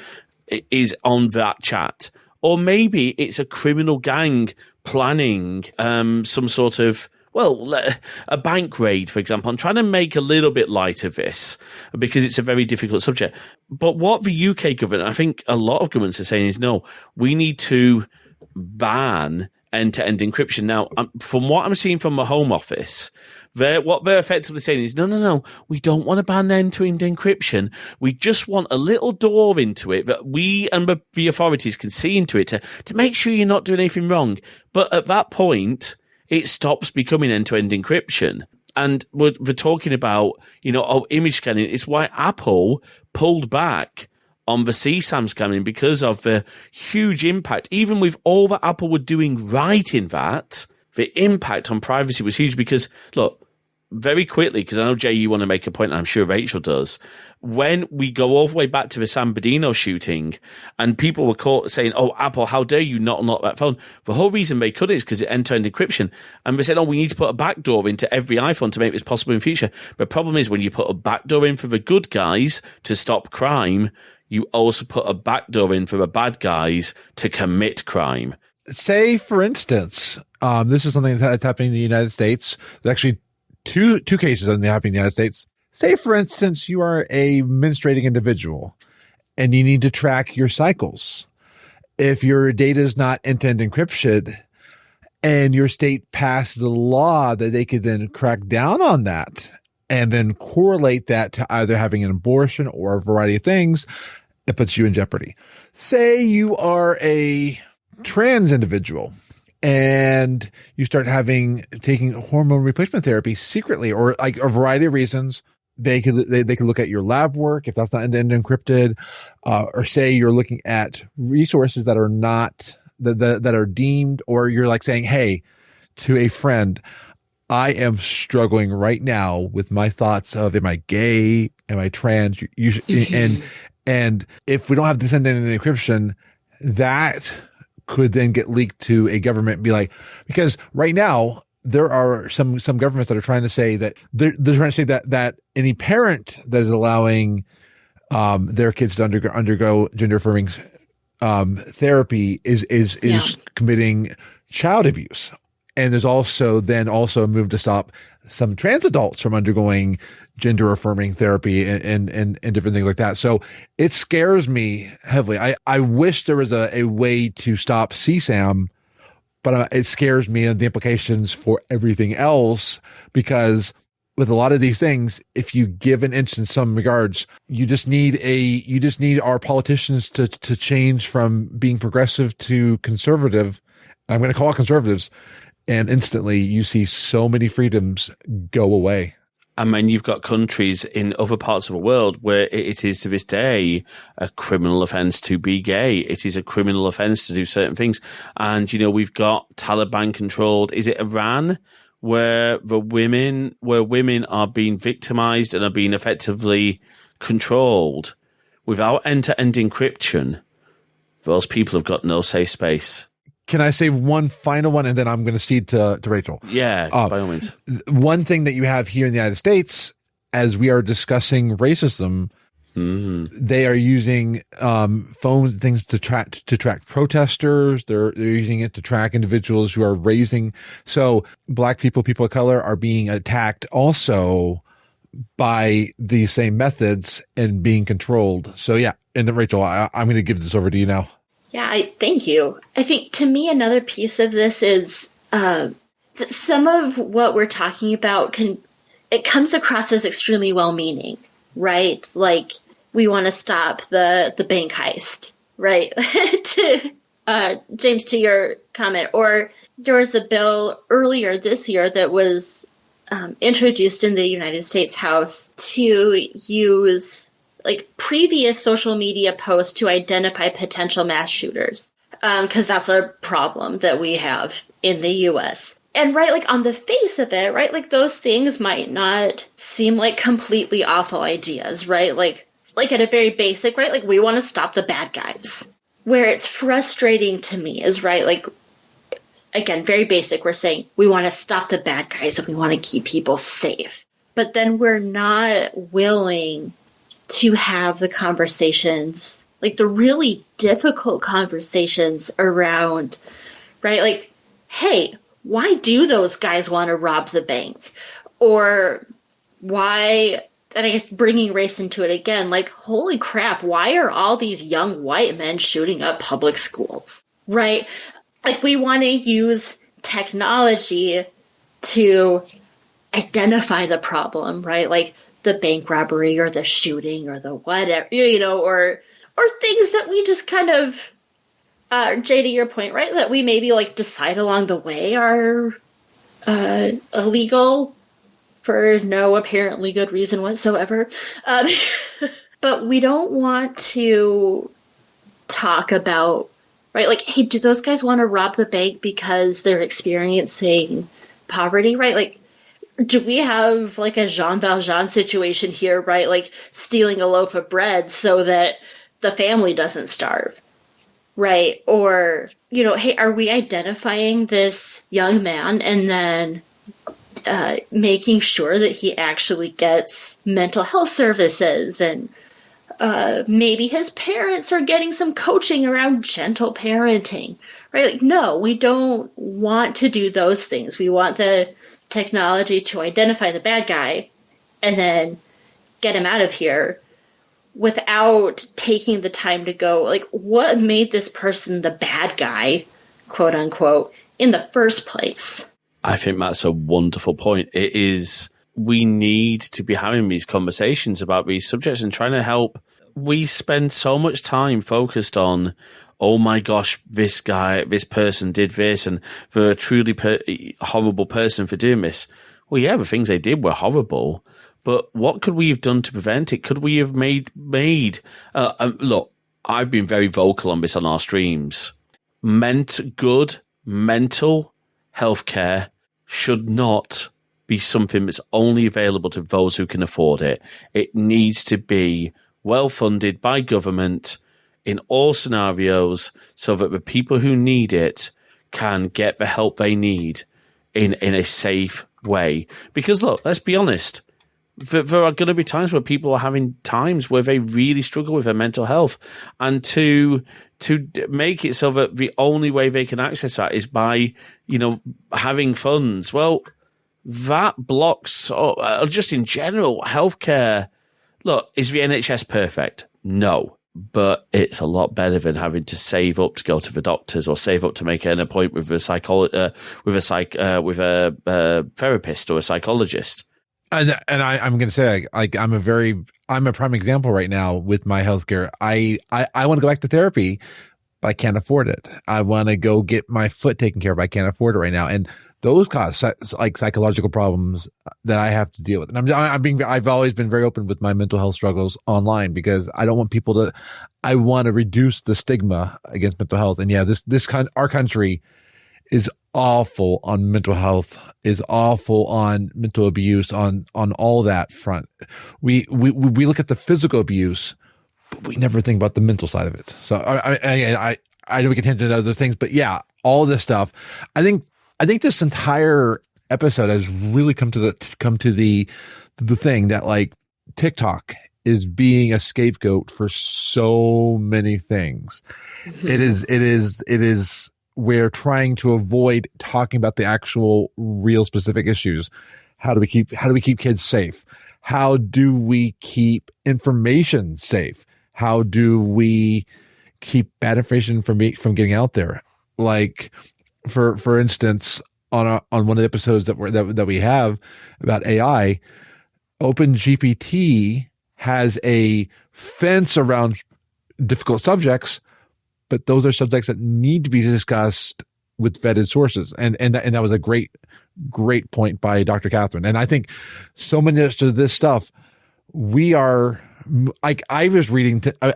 is on that chat. Or maybe it's a criminal gang planning some sort of, a bank raid, for example. I'm trying to make a little bit light of this because it's a very difficult subject. But what the UK government, I think a lot of governments are saying is, no, we need to ban end-to-end encryption. Now, from what I'm seeing from the Home Office, what they're effectively saying is, no, we don't want to ban end-to-end encryption. We just want a little door into it that we and the authorities can see into it to make sure you're not doing anything wrong. But at that point, it stops becoming end-to-end encryption. And we're talking about, image scanning. It's why Apple pulled back on the CSAM scanning because of the huge impact. Even with all that Apple were doing right in that, the impact on privacy was huge because, look, very quickly, because I know, Jay, you want to make a point, and I'm sure Rachel does. When we go all the way back to the San Bernardino shooting, and people were caught saying, "Oh, Apple, how dare you not unlock that phone?" The whole reason they could is because it end-to-end encryption. And they said, "Oh, we need to put a backdoor into every iPhone to make this possible in future." The problem is when you put a backdoor in for the good guys to stop crime, you also put a backdoor in for the bad guys to commit crime. Say, for instance, this is something that's happening in the United States. There's actually two cases that happening in the United States. Say, for instance, you are a menstruating individual and you need to track your cycles. If your data is not end-to-end encrypted and your state passed the law that they could then crack down on that and then correlate that to either having an abortion or a variety of things, it puts you in jeopardy. Say you are a trans individual and you start taking hormone replacement therapy secretly, or like a variety of reasons. They could look at your lab work if that's not end-to-end encrypted, or say you're looking at resources that are not that are deemed, or you're like saying, hey, to a friend, I am struggling right now with my thoughts of, am I gay? Am I trans? And if we don't have this end-to-end encryption, that could then get leaked to a government and be like, because right now there are some governments that are trying to say that they're trying to say that any parent that is allowing their kids to undergo gender affirming therapy is committing child abuse. And there's also a move to stop some trans adults from undergoing gender affirming therapy and different things like that. So it scares me heavily. I wish there was a way to stop CSAM, but it scares me and the implications for everything else, because with a lot of these things, if you give an inch in some regards, you just need our politicians to change from being progressive to conservative. I'm going to call it conservatives. And instantly you see so many freedoms go away. I mean, you've got countries in other parts of the world where it is to this day a criminal offense to be gay. It is a criminal offense to do certain things. And, we've got Taliban controlled. Is it Iran where women are being victimized and are being effectively controlled without end-to-end encryption? Those people have got no safe space. Can I say one final one, and then I'm going to cede to Rachel? Yeah, by all means. One thing that you have here in the United States, as we are discussing racism, they are using phones and things to track protesters. They're using it to track individuals who are raising. So Black people of color are being attacked also by these same methods and being controlled. So yeah, and then Rachel, I'm going to give this over to you now. Yeah, thank you. I think to me, another piece of this is some of what we're talking about it comes across as extremely well-meaning, right? Like, we want to stop the bank heist, right? James, to your comment, or there was a bill earlier this year that was introduced in the United States House to use previous social media posts to identify potential mass shooters, because that's a problem that we have in the U.S. And right, on the face of it, right, those things might not seem like completely awful ideas, right? Like at a very basic, right, we want to stop the bad guys. Where it's frustrating to me is, right, again, very basic, we're saying we want to stop the bad guys and we want to keep people safe. But then we're not willing to have the conversations, the really difficult conversations around, right? Hey, why do those guys want to rob the bank? Or why, and I guess bringing race into it again, holy crap, why are all these young white men shooting up public schools? Right? We want to use technology to identify the problem, right? The bank robbery or the shooting or the whatever, or things that we just kind of, Jay, to your point, right, that we maybe decide along the way are illegal for no apparently good reason whatsoever. But we don't want to talk about, right, hey, do those guys want to rob the bank because they're experiencing poverty, right? Do we have a Jean Valjean situation here, right? Stealing a loaf of bread so that the family doesn't starve, right? Or, hey, are we identifying this young man and then making sure that he actually gets mental health services, and maybe his parents are getting some coaching around gentle parenting, right? No, we don't want to do those things. We want the technology to identify the bad guy and then get him out of here without taking the time to go, what made this person the bad guy, quote unquote, in the first place? I think that's a wonderful point. It is, we need to be having these conversations about these subjects and trying to help we spend so much time focused on, oh my gosh, this person did this, and they're a truly horrible person for doing this. Well, yeah, the things they did were horrible, but what could we have done to prevent it? Could we have made look, I've been very vocal on this on our streams. Good mental health care should not be something that's only available to those who can afford it. It needs to be well funded by government in all scenarios so that the people who need it can get the help they need in a safe way. Because look, let's be honest, there are going to be times where people are having times where they really struggle with their mental health, and to make it so that the only way they can access that is by, having funds. Well, that blocks, just in general, healthcare. Look, is the NHS perfect? No. But it's a lot better than having to save up to go to the doctors or save up to make an appointment with a therapist or a psychologist. And I'm going to say, I'm a prime example right now with my healthcare. I want to go back to therapy, but I can't afford it. I want to go get my foot taken care of. I can't afford it right now. And those cause psychological problems that I have to deal with. And I've always been very open with my mental health struggles online, because I don't want people I want to reduce the stigma against mental health. And yeah, our country is awful on mental health, is awful on mental abuse, on all that front. We look at the physical abuse, but we never think about the mental side of it. So I know we can tend to other things, but yeah, all this stuff. I think this entire episode has really come to the thing that, like, TikTok is being a scapegoat for so many things. Mm-hmm. It is. We're trying to avoid talking about the actual real specific issues. How do we keep kids safe? How do we keep information safe? How do we keep bad information from getting out there? Like, for instance, on one of the episodes that we have about AI, OpenGPT has a fence around difficult subjects, but those are subjects that need to be discussed with vetted sources. And that was a great point by Dr. Catherine. And I think so many of this stuff, we are, like, I was reading a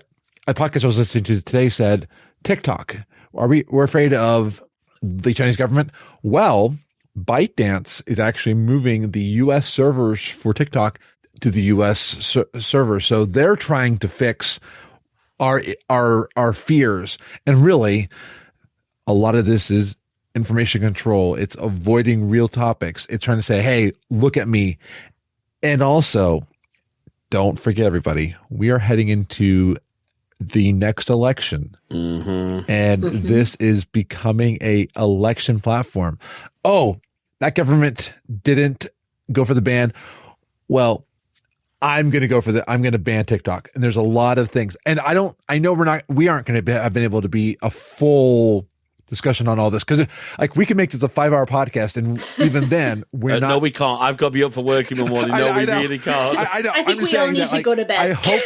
podcast I was listening to today said, TikTok, we're afraid of the Chinese government. Well, ByteDance is actually moving the U.S. servers for TikTok to the U.S. servers. So they're trying to fix our fears. And really, a lot of this is information control. It's avoiding real topics. It's trying to say, hey, look at me. And also, don't forget, everybody, we are heading into the next election. Mm-hmm. And this is becoming a election platform. Oh, that government didn't go for the ban. Well, I'm going to ban TikTok. And there's a lot of things. And we aren't going to have been able to be a full discussion on all this, because, like, we can make this a 5-hour podcast, and even then we're not. No, we can't. I've got to be up for work in the morning. No, we really can't. I know. I think we all need to go to bed. I hope.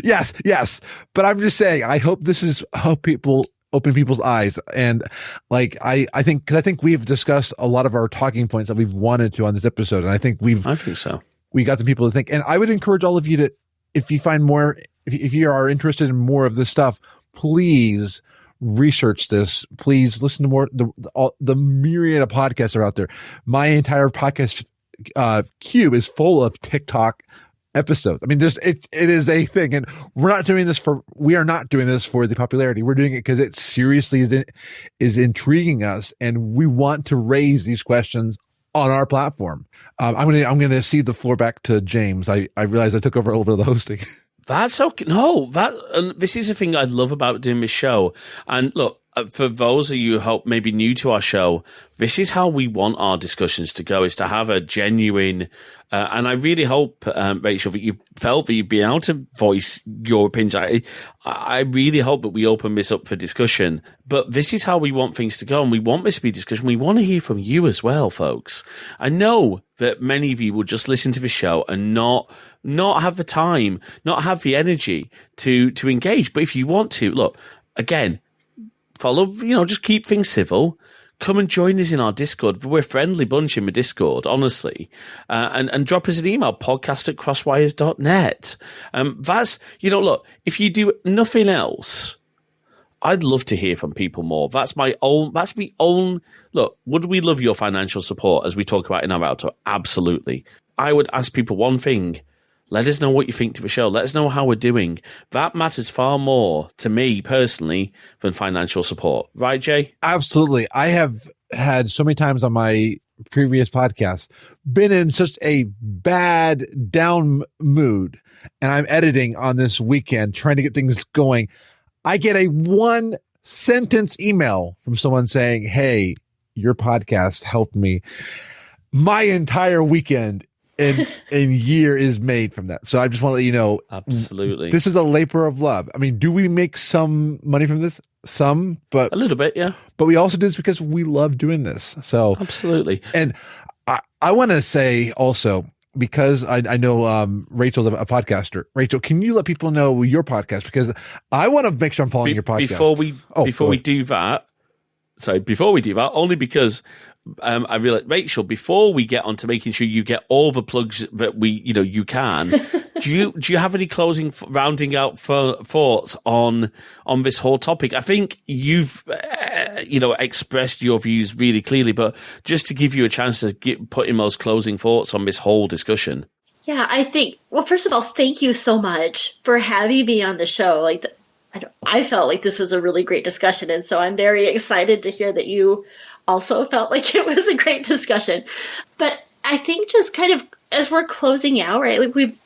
Yes. But I'm just saying, I hope this is how people open people's eyes. And, like, I think we've discussed a lot of our talking points that we've wanted to on this episode. And I think so. We got the people to think. And I would encourage all of you to, if you find more, if you are interested in more of this stuff, please research this. Please listen to more, the myriad of podcasts are out there. My entire podcast queue is full of TikTok episodes. I mean, it is a thing, and we are not doing this for the popularity. We're doing it because it seriously is intriguing us, and we want to raise these questions on our platform. I'm gonna cede the floor back to James. I realized I took over a little bit of the hosting. That's okay. No, this is the thing I love about doing this show. And look, for those of you who maybe new to our show, this is how we want our discussions to go, is to have a genuine, and I really hope, Rachel, that you felt that you've been able to voice your opinions. I really hope that we open this up for discussion, but this is how we want things to go, and we want this to be discussion. We want to hear from you as well, folks. I know that many of you will just listen to the show and not have the time, not have the energy to engage. But if you want to, look, again, follow, just keep things civil. Come and join us in our Discord. We're a friendly bunch in the Discord, honestly. And drop us an email, podcast@crosswires.net. That's, look, if you do nothing else, I'd love to hear from people more. That's the own, look, would we love your financial support as we talk about in our outro? Absolutely. I would ask people one thing. Let us know what you think to the show. Let us know how we're doing. That matters far more to me personally than financial support. Right, Jay? Absolutely. I have had so many times on my previous podcast been in such a bad down mood, and I'm editing on this weekend trying to get things going. I get a 1-sentence email from someone saying, "Hey, your podcast helped me." My entire weekend in year is made from that. So I just want to let you know, absolutely, this is a labor of love. I mean, do we make some money from this? Some, but a little bit, yeah. But we also do this because we love doing this. So absolutely. And I want to say also, because I know Rachel's a podcaster. Rachel, can you let people know your podcast? Because I want to make sure I'm following your podcast. Before we do that, only because I realize, Rachel, before we get on to making sure you get all the plugs that you can, do you have any closing rounding out thoughts on this whole topic? I think you've expressed your views really clearly, but just to give you a chance to put in those closing thoughts on this whole discussion. Yeah, I think, well, first of all, thank you so much for having me on the show. I felt like this was a really great discussion, and so I'm very excited to hear that you also felt like it was a great discussion. But I think just kind of as we're closing out, right? Like we've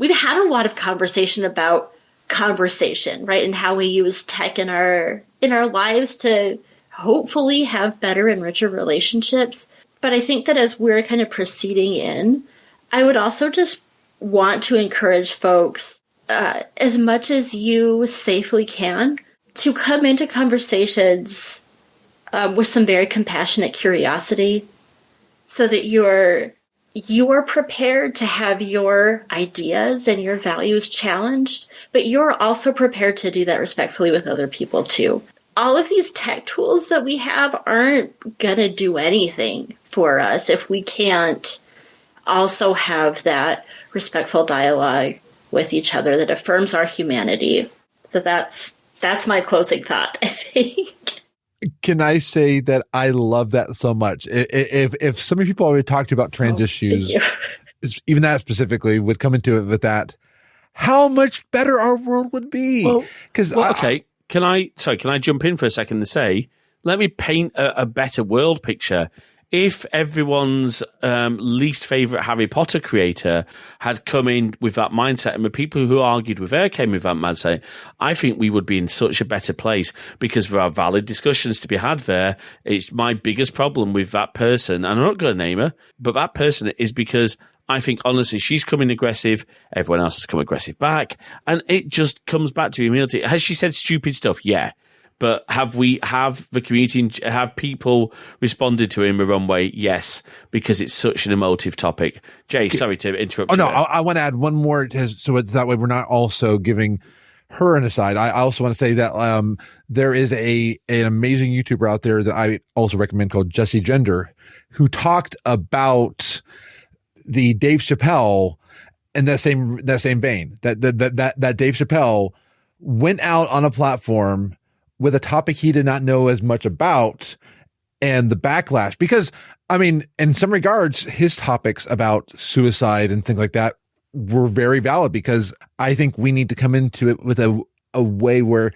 had a lot of conversation about conversation, right? And how we use tech in our lives to hopefully have better and richer relationships. But I think that as we're kind of proceeding in, I would also just want to encourage folks, as much as you safely can, to come into conversations with some very compassionate curiosity, so that you're prepared to have your ideas and your values challenged, but you're also prepared to do that respectfully with other people too. All of these tech tools that we have aren't gonna do anything for us if we can't also have that respectful dialogue with each other that affirms our humanity. So that's my closing thought, I think. Can I say that I love that so much? If so many people already talked about trans issues, even that specifically, would come into it with that, how much better our world would be. Okay. Can I jump in for a second and say, let me paint a better world picture. If everyone's least favorite Harry Potter creator had come in with that mindset, and the people who argued with her came with that mindset, I think we would be in such a better place, because there are valid discussions to be had there. It's my biggest problem with that person, and I'm not going to name her, but that person is because I think, honestly, she's coming aggressive. Everyone else has come aggressive back. And it just comes back to humility. Has she said stupid stuff? Yeah. But have the community, have people responded to him the wrong way? Yes, because it's such an emotive topic. Jay, sorry to interrupt. Oh, no, I want to add one more, so that way we're not also giving her an aside. I also want to say that there is an amazing YouTuber out there that I also recommend called Jesse Gender, who talked about the Dave Chappelle in that same vein. That Dave Chappelle went out on a platform with a topic he did not know as much about, and the backlash. Because, I mean, in some regards, his topics about suicide and things like that were very valid, because I think we need to come into it with a way where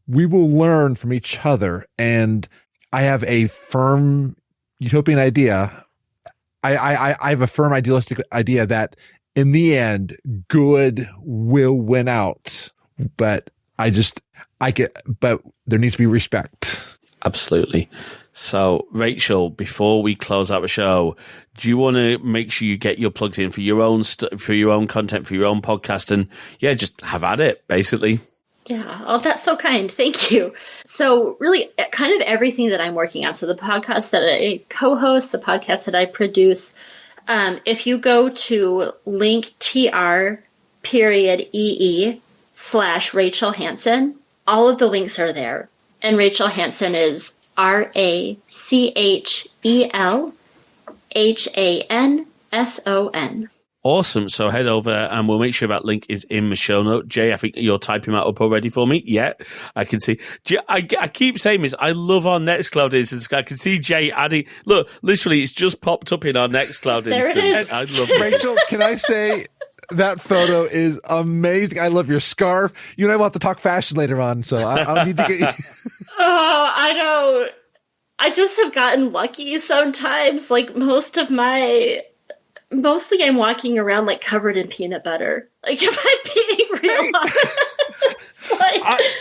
we will learn from each other. And I have a firm utopian idea. I have a firm idealistic idea that in the end, good will win out. But but there needs to be respect. Absolutely. So, Rachel, before we close out the show, do you want to make sure you get your plugs in for your own for your own content, for your own podcast, and just have at it, basically? Yeah. Oh, that's so kind. Thank you. So really kind of everything that I'm working on. So the podcast that I co-host, the podcast that I produce, if you go to linktr.ee/Rachel Hansen, all of the links are there. And Rachel Hansen is RACHELHANSON. Awesome. So head over and we'll make sure that link is in the show note. Jay, I think you're typing that up already for me. Yeah, I can see. I keep saying this. I love our Nextcloud instance. I can see Jay adding. Look, literally, it's just popped up in our Nextcloud instance. There it is. I love this. Rachel, can I say that photo is amazing? I love your scarf. You and I will have to talk fashion later on, so I'll need to get you. Oh, I know. I just have gotten lucky sometimes. Like mostly I'm walking around like covered in peanut butter. Like if I'm being real honest.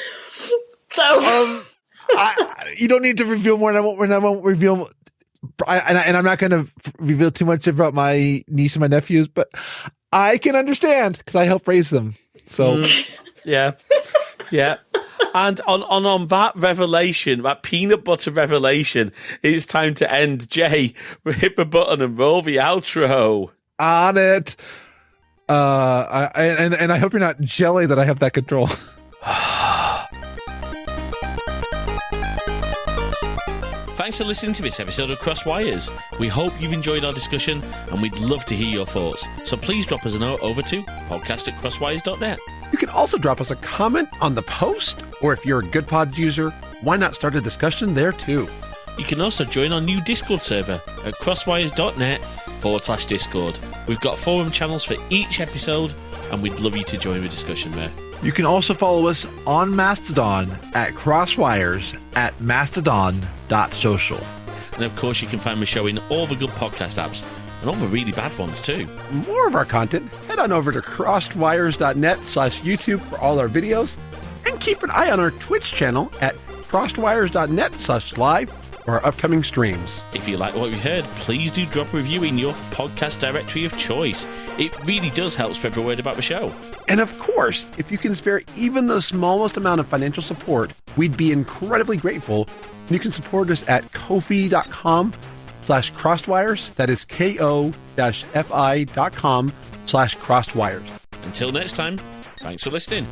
You don't need to reveal more, and I won't reveal. And I'm not going to reveal too much about my niece and my nephews, but I can understand because I helped raise them. So yeah. And on that revelation, that peanut butter revelation, it's time to end. Jay, hit the button and roll the outro. On it. And I hope you're not jelly that I have that control. Thanks for listening to this episode of Crosswires. We hope you've enjoyed our discussion and we'd love to hear your thoughts. So please drop us a note over to podcast@crosswires.net. You can also drop us a comment on the post, or if you're a Goodpods user, why not start a discussion there too? You can also join our new Discord server at crosswires.net/Discord. We've got forum channels for each episode and we'd love you to join the discussion there. You can also follow us on Mastodon at Crosswires at mastodon.social. And of course, you can find the show in all the good podcast apps and all the really bad ones too. More of our content, head on over to crosswires.net/YouTube for all our videos, and keep an eye on our Twitch channel at crosswires.net/live for our upcoming streams. If you like what you heard, please do drop a review in your podcast directory of choice. It really does help spread the word about the show. And of course, if you can spare even the smallest amount of financial support, we'd be incredibly grateful. You can support us at ko-fi.com/crosswires. That is ko-fi.com/crosswires. Until next time, thanks for listening.